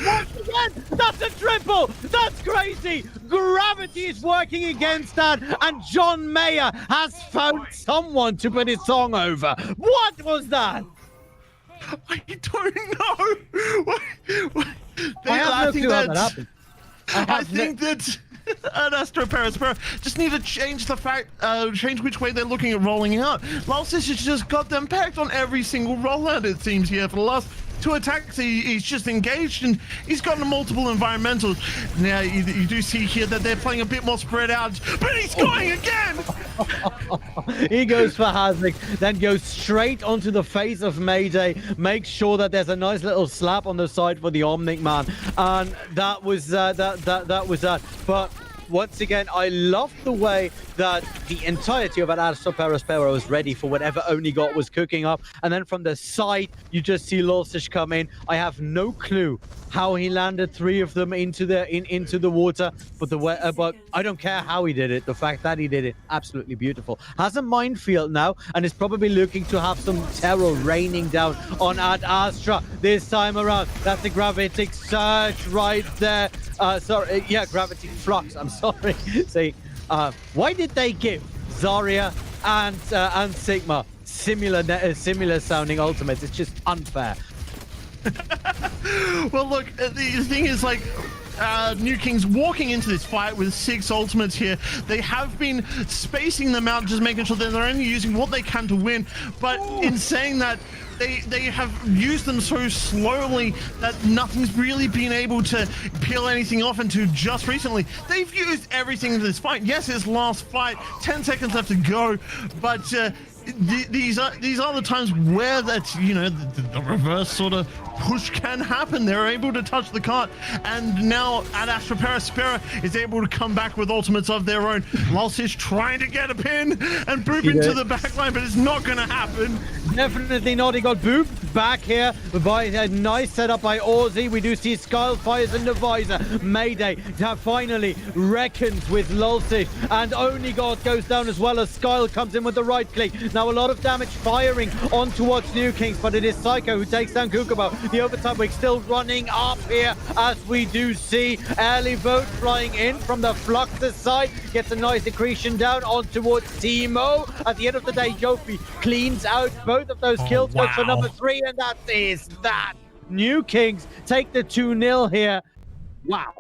Speaker 1: Once again, that's a triple. That's crazy. Gravity is working against that, and John Mayer has found someone to put his song over. What was that?
Speaker 2: I don't know.
Speaker 1: I have no clue how that happened.
Speaker 2: I think that Astra Aspera just need to change the fact, change which way they're looking at rolling out. Lulsish has just got them packed on every single rollout, it seems, here for the last two attacks. He's just engaged, and he's gotten multiple environmentals. Now you do see here that they're playing a bit more spread out, but he's going again.
Speaker 1: He goes for Hazard, then goes straight onto the face of Mayday, makes sure that there's a nice little slap on the side for the Omnic man, and that was that. But once again, I love the way that the entirety of an Aspera was ready for whatever Onigott was cooking up. And then from the side, you just see Lulsish come in. I have no clue how he landed 3 of them into the water, but I don't care how he did it. The fact that he did it, absolutely beautiful. Has a minefield now and is probably looking to have some terror raining down on Astra this time around. That's a gravitic surge right there. Gravity flux. I'm sorry. See, why did they give Zarya and Sigma similar sounding ultimates? It's just unfair.
Speaker 2: Well, look, the thing is, like, New Kings walking into this fight with 6 ultimates here. They have been spacing them out, just making sure that they're only using what they can to win. But in saying that, they have used them so slowly that nothing's really been able to peel anything off until just recently. They've used everything in this fight. Yes, it's last fight, 10 seconds left to go, but these are the times where that, you know, the reverse sort of push can happen. They're able to touch the cart, and now Aspera is able to come back with ultimates of their own. Lulsish trying to get a pin and boop into the backline, but it's not going to happen.
Speaker 1: Definitely not. He got booped back here by a nice setup by Aussie. We do see Skull fires in the visor. Mayday finally reckons with Lulsish, and Onigott goes down as well as Skull comes in with the right click. Now a lot of damage firing on towards New Kings, but it is Psycho who takes down Kukabo. The overtime week still running up here as we do see early vote flying in from the Fluxus side. Gets a nice accretion down on towards Timo. At the end of the day, Jofi cleans out both of those kills. Goes for number 3, and that is that. New Kings take the 2-0 here. Wow.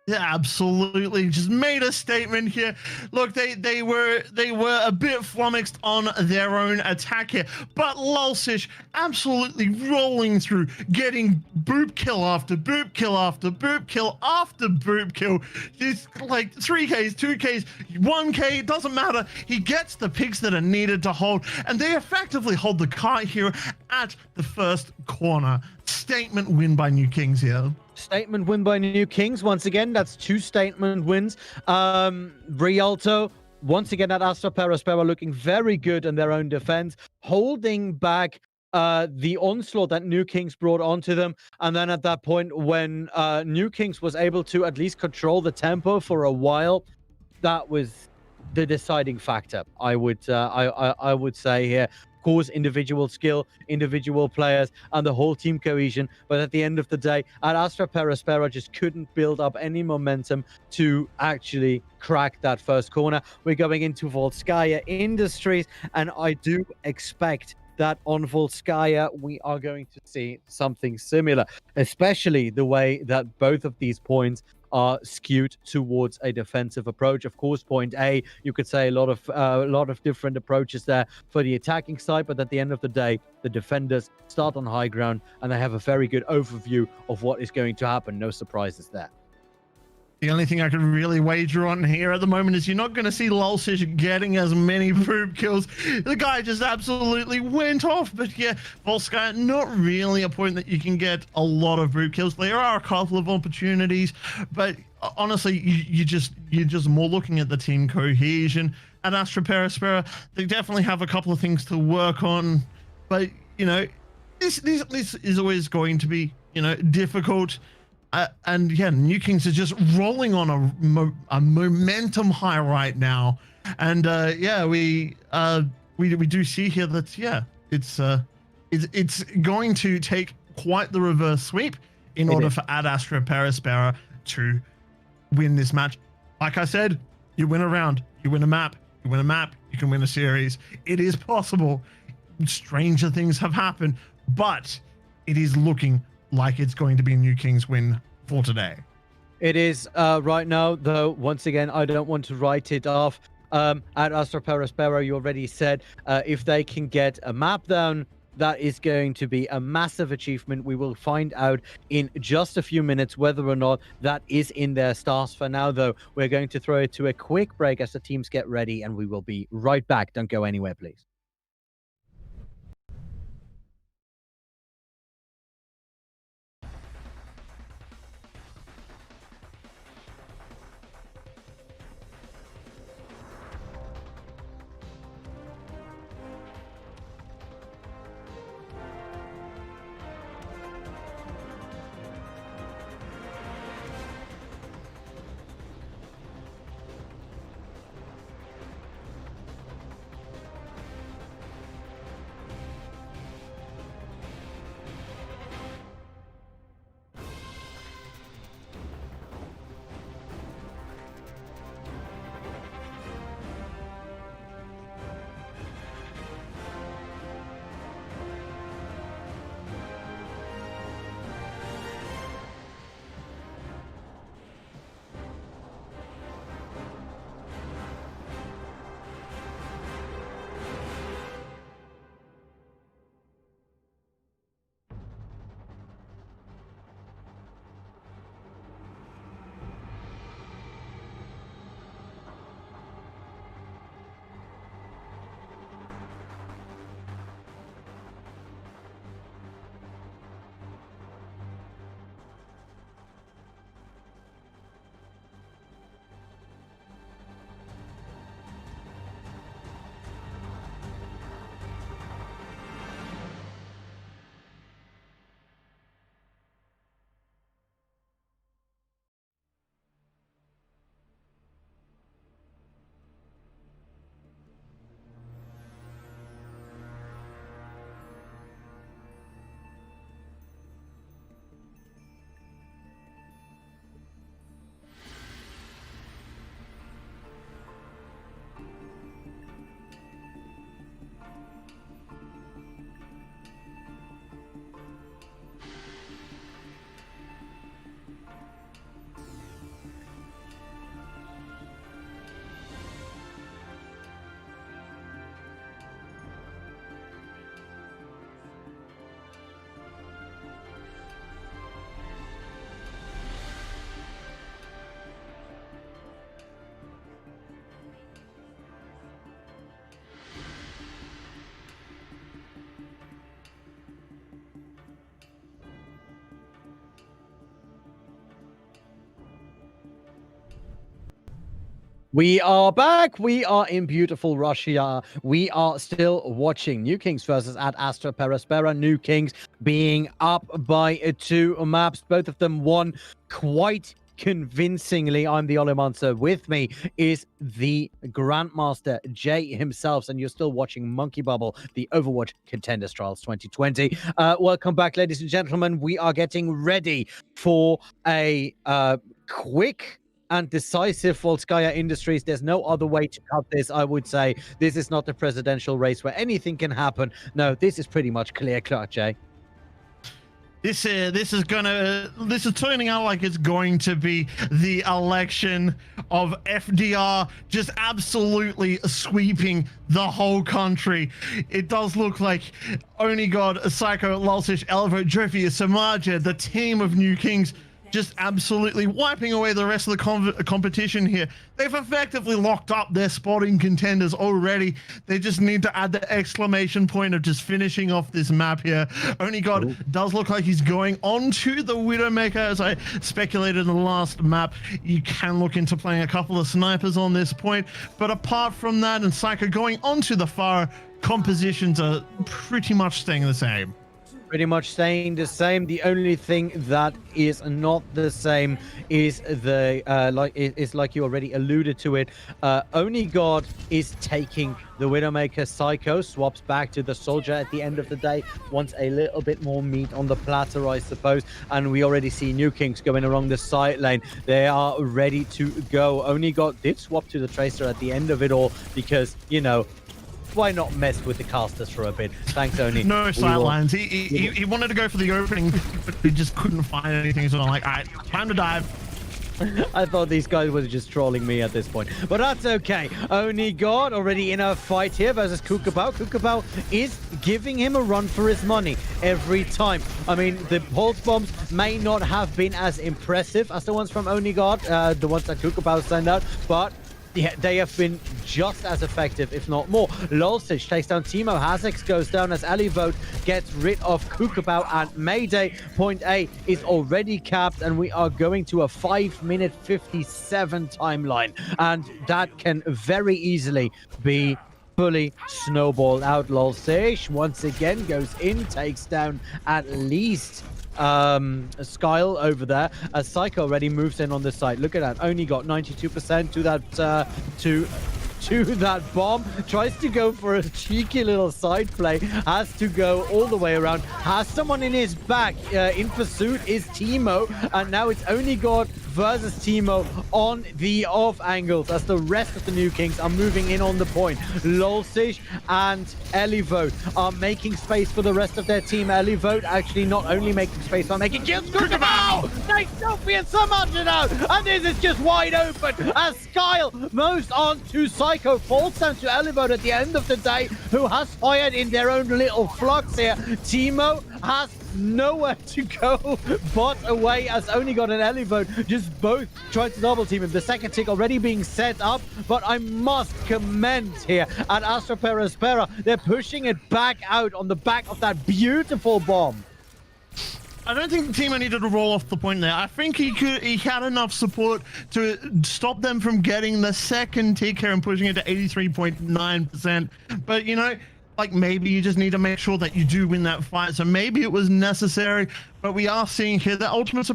Speaker 2: Yeah, absolutely. Just made a statement here. Look, they were a bit flummoxed on their own attack here, but Lulsish absolutely rolling through, getting boop kill after boop kill after boop kill after boop kill. It's like 3Ks, 2Ks, 1K, it doesn't matter. He gets the picks that are needed to hold, and they effectively hold the kite here at the first corner. Statement win by New Kings here.
Speaker 1: Statement win by New Kings. Once again, that's 2 statement wins. Rialto, once again, at Aspera looking very good in their own defense, holding back the onslaught that New Kings brought onto them. And then at that point, when New Kings was able to at least control the tempo for a while, that was the deciding factor, I would say here. Of course, individual skill, individual players, and the whole team cohesion. But at the end of the day, at Aspera just couldn't build up any momentum to actually crack that first corner. We're going into Volskaya Industries, and I do expect that on Volskaya, we are going to see something similar, especially the way that both of these points are skewed towards a defensive approach. Of course, point A, you could say a lot of different approaches there for the attacking side, but at the end of the day, the defenders start on high ground and they have a very good overview of what is going to happen. No surprises there.
Speaker 2: The only thing I can really wager on here at the moment is you're not going to see Lulsish getting as many boop kills. The guy just absolutely went off. But yeah, Volskaya, not really a point that you can get a lot of boop kills. There are a couple of opportunities, but honestly, you're just more looking at the team cohesion. At Aspera, they definitely have a couple of things to work on. But, you know, this is always going to be, you know, difficult. And yeah, New Kings are just rolling on a momentum high right now, and yeah, we do see here that yeah, it's going to take quite the reverse sweep in order for Aspera to win this match. Like I said, you win a round, you win a map, you win a map, you can win a series. It is possible. Stranger things have happened, but it is looking like it's going to be New Kings win for today.
Speaker 1: It is right now, though. Once again, I don't want to write it off. At Aspera, you already said if they can get a map down, that is going to be a massive achievement. We will find out in just a few minutes whether or not that is in their stars. For now, though, we're going to throw it to a quick break as the teams get ready, and we will be right back. Don't go anywhere, please. We are back. We are in beautiful Russia. We are still watching New Kings versus at Astra Aspera. New Kings being up by 2 maps. Both of them won quite convincingly. I'm the Olimancer. With me is the Grandmaster Jay himself, and you're still watching Monkey Bubble, the Overwatch Contenders Trials 2020. Welcome back, ladies and gentlemen. We are getting ready for a quick and decisive Volskaya Industries. There's no other way to cut this, I would say. This is not a presidential race where anything can happen. No, this is pretty much clear-cut, Jay.
Speaker 2: This is turning out like it's going to be the election of FDR just absolutely sweeping the whole country. It does look like Only God, Psycho, Lulsish, Elvo, Jofi, Samaja, the team of New Kings, just absolutely wiping away the rest of the competition here. They've effectively locked up their spot in Contenders already. They just need to add the exclamation point of just finishing off this map here. Only God does look like he's going on to the Widowmaker, as I speculated in the last map. You can look into playing a couple of snipers on this point, but apart from that, and Psycho going onto the far, compositions are pretty much staying the same.
Speaker 1: Pretty much staying the same. The only thing that is not the same is the like you already alluded to it. Only God is taking the Widowmaker. Psycho swaps back to the soldier at the end of the day. Wants a little bit more meat on the platter, I suppose. And we already see New Kings going along the side lane. They are ready to go. Only God did swap to the Tracer at the end of it all because, you know, why not mess with the casters for a bit? Thanks, Oni.
Speaker 2: No sidelines. He wanted to go for the opening, but he just couldn't find anything. So I'm like, all right, time to dive.
Speaker 1: I thought these guys were just trolling me at this point, but that's okay. Only God already in a fight here versus Kukabao. Kukabao is giving him a run for his money every time. I mean, the pulse bombs may not have been as impressive as the ones from Only God, the ones that Kukabao sent out, but yeah, they have been just as effective, if not more. Lulsish takes down Timo. Hazex goes down as Alivote gets rid of Kukabao, and Mayday. Point A is already capped, and we are going to a 5-minute 57 timeline. And that can very easily be fully snowballed out. Lulsish once again goes in, takes down at least Skyle over there as Psycho already moves in on the side. Look at that, only got 92% to that to that bomb. Tries to go for a cheeky little side play, has to go all the way around, has someone in his back. In pursuit is Timo, and now it's Only God versus Timo on the off angles as the rest of the New Kings are moving in on the point. Lulsish and Elivote are making space for the rest of their team. Elivote actually not only making space, but making kills. Kukabao takes Sophie and Samantha out, and this is just wide open as Skyle moves on to Psycho, falls down to Elivote at the end of the day, who has fired in their own little flux here. Timo has nowhere to go but away as Only God and Elivote just both tried to double team him. The second tick already being set up, but I must commend here at Astra Aspera. They're pushing it back out on the back of that beautiful bomb.
Speaker 2: I don't think Timo needed to roll off the point there. I think he had enough support to stop them from getting the second tick here and pushing it to 83.9%. But, you know, like, maybe you just need to make sure that you do win that fight. So maybe it was necessary, but we are seeing here the Ultimates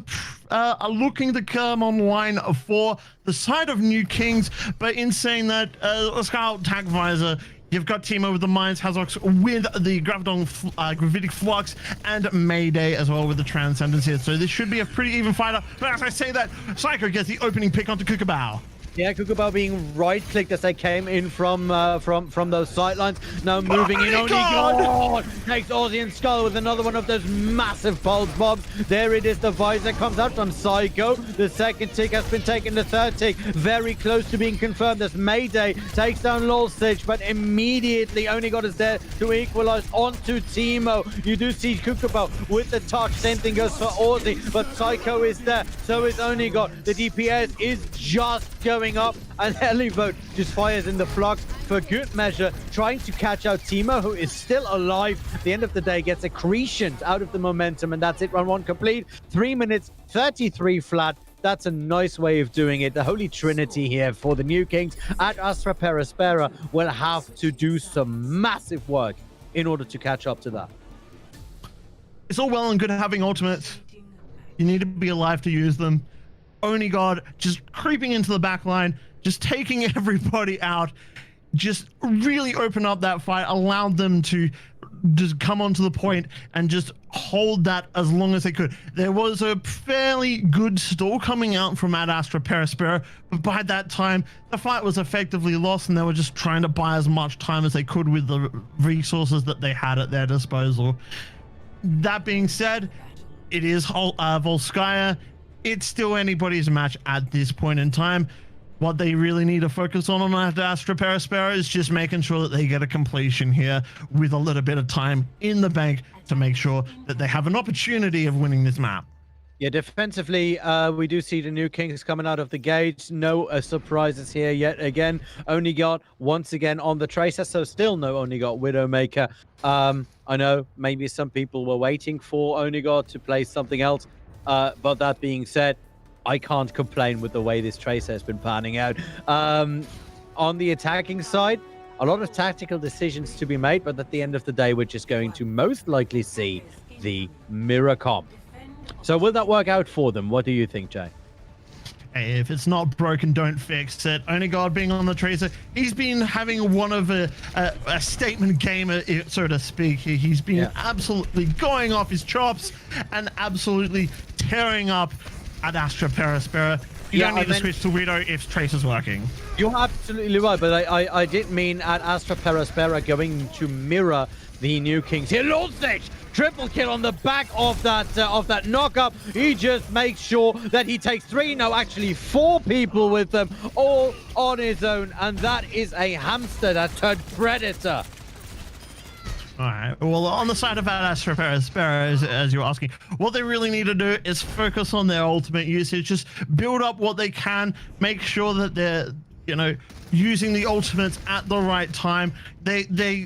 Speaker 2: are looking to come online for the side of New Kings. But in saying that, let's go out Tag Visor. You've got Timo with the Mines, Hazox with the Gravitic Flux, and Mayday as well with the Transcendence here. So this should be a pretty even fighter. But as I say that, Psycho gets the opening pick onto Kukabao.
Speaker 1: Yeah, Kukabao being right-clicked as they came in from those sidelines. Now moving in, Only God takes Aussie and Skull with another one of those massive pulse bombs. There it is, the visor comes out from Psycho. The second tick has been taken, the third tick very close to being confirmed as Mayday takes down Lulsish, but immediately Only God is there to equalize onto Timo. You do see Kukabao with the touch, same thing goes for Aussie, but Psycho is there, so is Only God. The DPS is just going up, and Elivote just fires in the flux for good measure, trying to catch out Timo, who is still alive. At the end of the day, gets accretion out of the momentum, and that's it. Round 1 complete. 3 minutes 33 flat. That's a nice way of doing it. The Holy Trinity here for the New Kings at Astra Aspera will have to do some massive work in order to catch up to that.
Speaker 2: It's all well and good having ultimates. You need to be alive to use them. Only God just creeping into the back line, just taking everybody out, just really open up that fight, allowed them to just come onto the point and just hold that as long as they could. There was a fairly good stall coming out from Ad Astra Aspera, but by that time the fight was effectively lost and they were just trying to buy as much time as they could with the resources that they had at their disposal. That being said, it is Volskaya. It's still anybody's match at this point in time. What they really need to focus on Astra Aspera is just making sure that they get a completion here with a little bit of time in the bank to make sure that they have an opportunity of winning this map.
Speaker 1: Yeah, defensively, we do see the New Kings coming out of the gate. No surprises here yet again. Only got once again on the Tracer, so still no Only got Widowmaker. I know maybe some people were waiting for Only got to play something else, but that being said, I can't complain with the way this Tracer has been panning out. On the attacking side, a lot of tactical decisions to be made, but at the end of the day, we're just going to most likely see the mirror comp. So will that work out for them? What do you think, Jay?
Speaker 2: Hey, if it's not broken, don't fix it. Only God being on the Tracer, he's been having one of a statement game, so to speak. He's been absolutely going off his chops and absolutely tearing up at Astra Aspera. You don't need to switch to Widow if Tracer's working.
Speaker 1: You're absolutely right, but I didn't mean at Astra Aspera going to mirror the New Kings here. Lulzich, triple kill on the back of that knock-up. He just makes sure that he takes 3, no, actually 4 people with them, all on his own, and that is a hamster that turned predator.
Speaker 2: All right. Well, on the side of Astra Aspera, as you're asking, what they really need to do is focus on their ultimate usage. Just build up what they can. Make sure that they're, using the ultimates at the right time. They do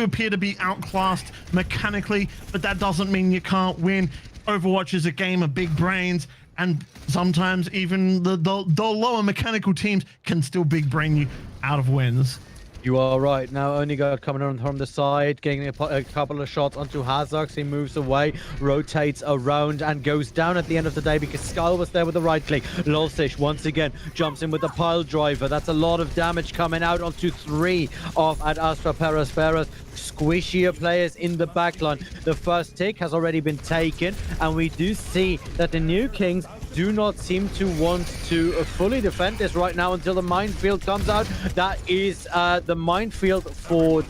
Speaker 2: appear to be outclassed mechanically, but that doesn't mean you can't win. Overwatch is a game of big brains, and sometimes even the lower mechanical teams can still big brain you out of wins.
Speaker 1: You are right. Now Only got coming on from the side, getting a couple of shots onto Hazox. He moves away, rotates around, and goes down at the end of the day because Skull was there with the right click. Lulzich once again jumps in with the pile driver. That's a lot of damage coming out onto 3 of Ad Astra Aspera's squishier players in the backline. The first tick has already been taken, and we do see that the New Kings do not seem to want to fully defend this right now until the minefield comes out. That is the minefield for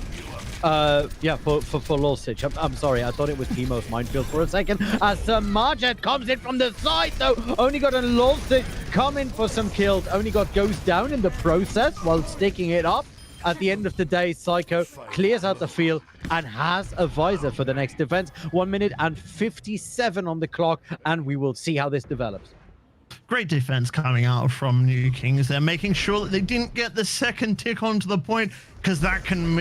Speaker 1: Lulzich. I'm sorry, I thought it was Teemo's minefield for a second. As Marjet comes in from the side, though. Only got a Lulzich come in for some kills. Only got goes down in the process while sticking it up. At the end of the day, Psycho clears out the field and has a visor for the next defense. 1 minute and 57 on the clock, and we will see how this develops.
Speaker 2: Great defense coming out from New Kings. They're making sure that they didn't get the second tick onto the point, because that can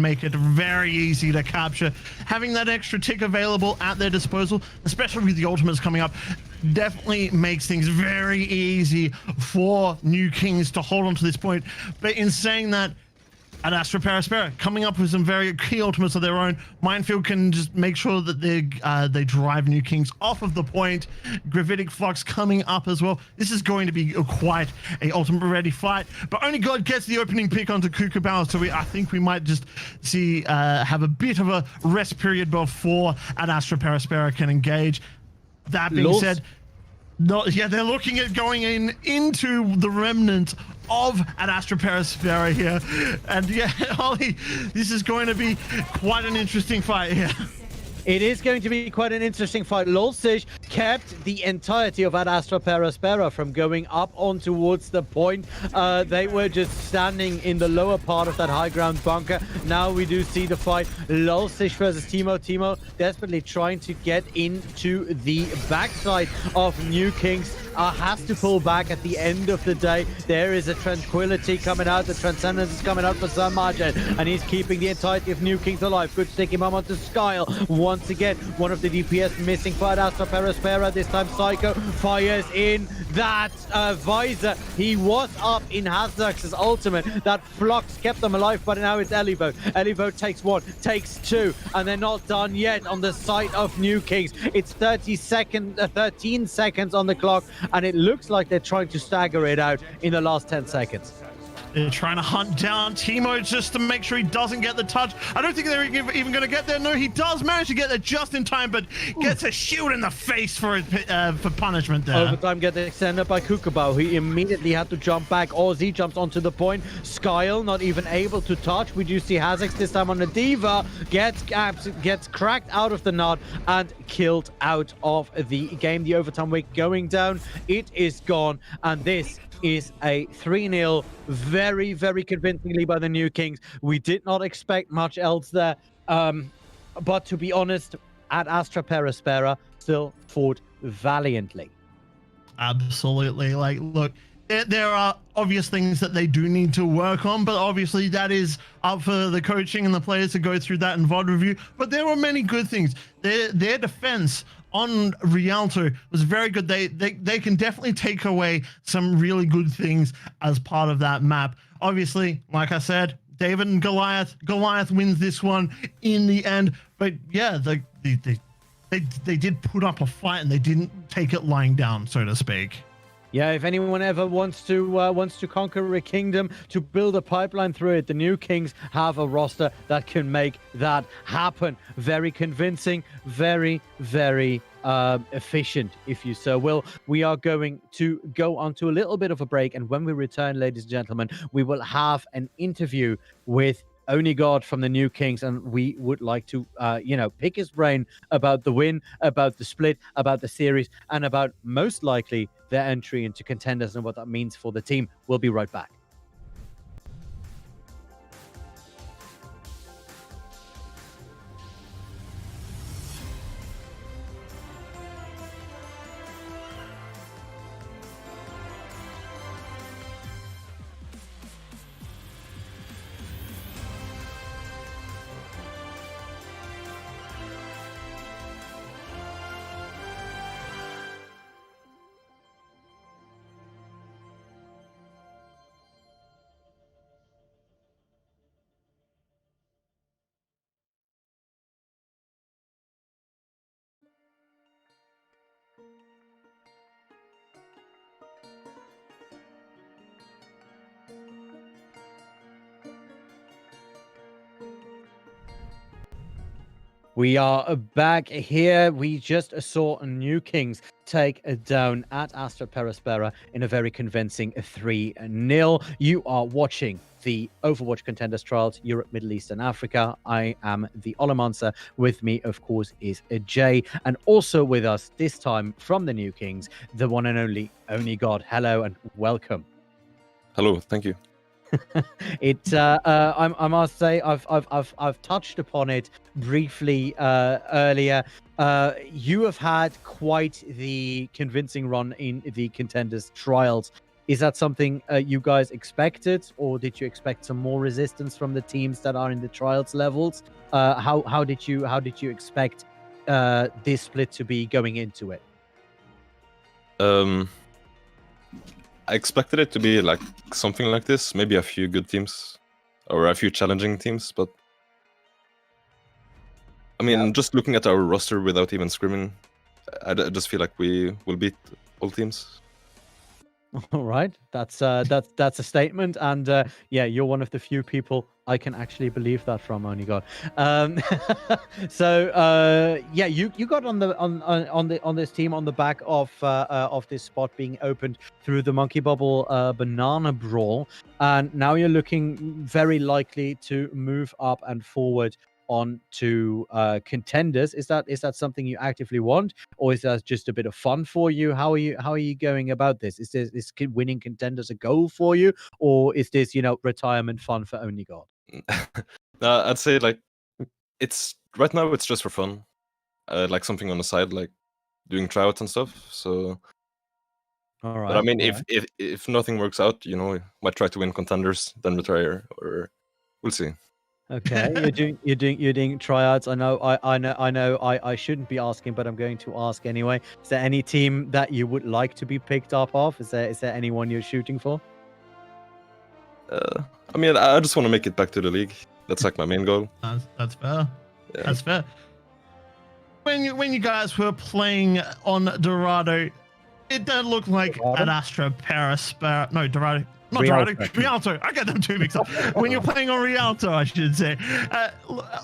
Speaker 2: make it very easy to capture. Having that extra tick available at their disposal, especially with the ultimates coming up, definitely makes things very easy for New Kings to hold on to this point. But in saying that, at Astra Aspera coming up with some very key ultimates of their own. Minefield can just make sure that they drive New Kings off of the point. Gravitic Flux coming up as well. This is going to be quite a ultimate ready fight, but Only God gets the opening pick onto Kookaburra, so I think we might just see have a bit of a rest period before Ad Astra Aspera can engage. That being said, they're looking at going into the remnant of Ad Astra Aspera here, and Ollie, this is going to be quite an interesting fight here.
Speaker 1: It is going to be quite an interesting fight. Lulzich kept the entirety of Ad Astra Aspera from going up on towards the point. They were just standing in the lower part of that high ground bunker. Now we do see the fight. Lulzich versus Teemo. Teemo desperately trying to get into the backside of New Kings. Has to pull back at the end of the day. There is a Tranquility coming out. The Transcendence is coming out for Sir Marjet, and he's keeping the entirety of New Kings alive. Good sticky bomb onto Skyle. Once once again. One of the DPS missing for Astra Aspera. This time Psycho fires in that visor. He was up in Hazax's ultimate. That flux kept them alive, but now it's Elivo. Elivo takes one, takes two, and they're not done yet on the side of New Kings. It's 13 seconds on the clock, and it looks like they're trying to stagger it out in the last 10 seconds.
Speaker 2: They're trying to hunt down Timo just to make sure he doesn't get the touch. I don't think they're even going to get there. No, he does manage to get there just in time, but gets a shield in the face for punishment there.
Speaker 1: Overtime gets extended by Kukabao. He immediately had to jump back. Ozzy jumps onto the point. Skyle not even able to touch. We do see Hazax this time on the Diva. Gets cracked out of the knot and killed out of the game. The overtime wake going down. It is gone. And this is a 3-0 very, very convincingly by the New Kings. We did not expect much else there. But to be honest, at Astra Aspera still fought valiantly.
Speaker 2: Absolutely. Like, look, there are obvious things that they do need to work on, but obviously that is up for the coaching and the players to go through that in VOD review. But there were many good things. Their defense on Rialto was very good. They can definitely take away some really good things as part of that map. Obviously, like I said, David and Goliath wins this one in the end. But yeah, they did put up a fight and they didn't take it lying down, so to speak.
Speaker 1: Yeah, if anyone ever wants to conquer a kingdom, to build a pipeline through it, the New Kings have a roster that can make that happen. Very convincing, very, very efficient, if you so will. We are going to go on to a little bit of a break, and when we return, ladies and gentlemen, we will have an interview with Onigod from the New Kings, and we would like to, pick his brain about the win, about the split, about the series, and about most likely their entry into Contenders and what that means for the team. We'll be right back. We are back here. We just saw New Kings take down at Astra Aspera in a very convincing 3-0. You are watching the Overwatch Contenders Trials, Europe, Middle East, and Africa. I am the Olamancer. With me, of course, is Jay. And also with us this time from the New Kings, the one and only Onigod. Hello and welcome.
Speaker 4: Hello, thank you.
Speaker 1: I must say, I've touched upon it briefly earlier. You have had quite the convincing run in the Contenders Trials. Is that something you guys expected, or did you expect some more resistance from the teams that are in the Trials levels? How did you expect this split to be going into it?
Speaker 4: I expected it to be like something like this, maybe a few good teams or a few challenging teams, but I mean, just looking at our roster without even scrimming, I just feel like we will beat all teams.
Speaker 1: All right, that's a statement, and yeah, you're one of the few people I can actually believe that from, Onigod. So yeah, you got on this team on the back of this spot being opened through the Monkey Bubble Banana Brawl, and now you're looking very likely to move up and forward on to Contenders. Is that something you actively want, or is that just a bit of fun for you? How are you going about this? Is this winning Contenders a goal for you, or is this retirement fun for Onigod?
Speaker 4: I'd say like it's right now it's just for fun, like something on the side, like doing tryouts and stuff. So
Speaker 1: all right,
Speaker 4: but I mean, if nothing works out, might try to win Contenders, then retire, or we'll see.
Speaker 1: Okay, you're doing tryouts. I shouldn't be asking, but I'm going to ask anyway. Is there any team that you would like to be picked up of? Is there anyone you're shooting for?
Speaker 4: I mean, I just want to make it back to the league. That's like my main goal.
Speaker 2: That's fair.
Speaker 4: Yeah.
Speaker 2: That's fair. When you guys were playing on Dorado, it did look like
Speaker 1: Dorado?
Speaker 2: an Astra, Aspera. No, Dorado. Not
Speaker 1: Rialto.
Speaker 2: Dorado. Rialto. I get them two mixed up. When you're playing on Rialto, I should say.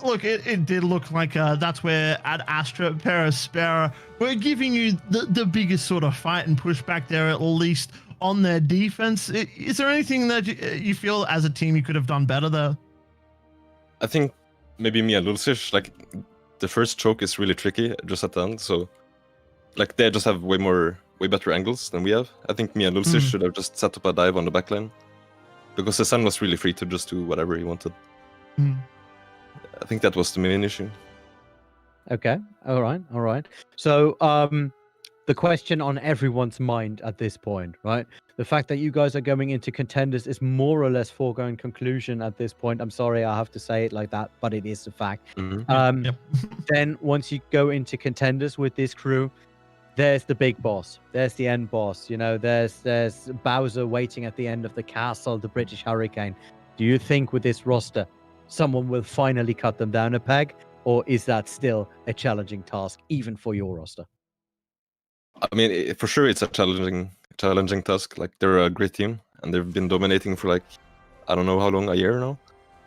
Speaker 2: Look, it did look like that's where at Astra, Aspera, we're giving you the biggest sort of fight and pushback there, at least on their defense. Is there anything that you feel as a team you could have done better there?
Speaker 4: I think maybe me and Lulsish, like the first choke is really tricky just at the end. So like they just have way better angles than we have. I think me and Lulsish should have just set up a dive on the backline because the Sun was really free to just do whatever he wanted. I think that was the main issue.
Speaker 1: Okay. All right. So, the question on everyone's mind at this point, right? The fact that you guys are going into Contenders is more or less foregone conclusion at this point. I'm sorry, I have to say it like that, but it is a fact.
Speaker 2: Yep.
Speaker 1: Then once you go into Contenders with this crew, there's the big boss. There's the end boss. You know, there's Bowser waiting at the end of the castle, the British Hurricane. Do you think with this roster, someone will finally cut them down a peg? Or is that still a challenging task, even for your roster?
Speaker 4: I mean, for sure, it's a challenging task. Like they're a great team, and they've been dominating for like I don't know how long, a year now.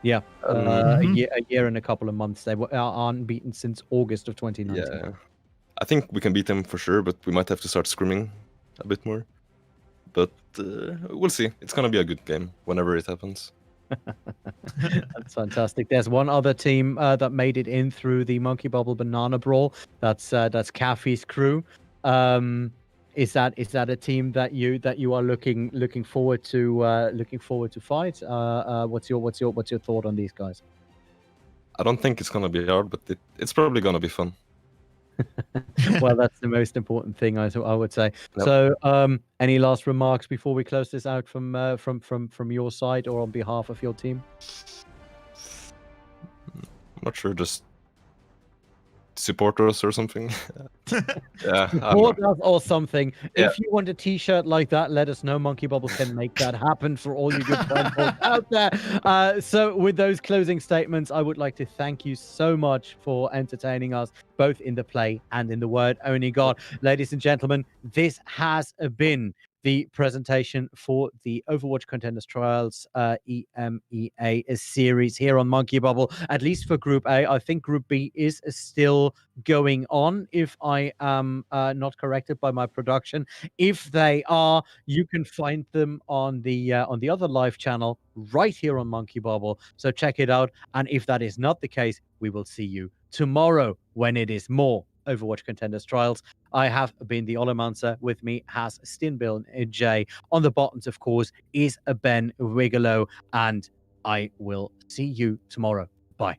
Speaker 1: Yeah, a year and a couple of months. They were unbeaten since August of 2019.
Speaker 4: Yeah, I think we can beat them for sure, but we might have to start scrimming a bit more. But we'll see. It's gonna be a good game whenever it happens.
Speaker 1: That's fantastic. There's one other team that made it in through the Monkey Bubble Banana Brawl. That's Caffey's crew. Is that a team that you are looking forward to fight? What's your thought on these guys?
Speaker 4: I don't think it's gonna be hard, but it's probably gonna be fun.
Speaker 1: Well, that's the most important thing, I would say.
Speaker 4: Yep.
Speaker 1: So, any last remarks before we close this out from your side or on behalf of your team?
Speaker 4: I'm not sure, just support us or something. Yeah,
Speaker 1: Support us or something.
Speaker 4: Yeah.
Speaker 1: If you want a t-shirt like that, let us know. Monkey Bubble can make that happen for all you good friends out there. So with those closing statements, I would like to thank you so much for entertaining us, both in the play and in the word. Only God. Ladies and gentlemen, this has been the presentation for the Overwatch Contenders Trials EMEA series here on Monkey Bubble, at least for Group A. I think Group B is still going on, if I am not corrected by my production. If they are, you can find them on the other live channel right here on Monkey Bubble. So check it out. And if that is not the case, we will see you tomorrow when it is more Overwatch Contenders Trials. I have been the Olomancer. With me has Stinbill J. On the buttons, of course, is a Ben Wigelow. And I will see you tomorrow. Bye.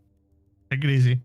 Speaker 2: Take it easy.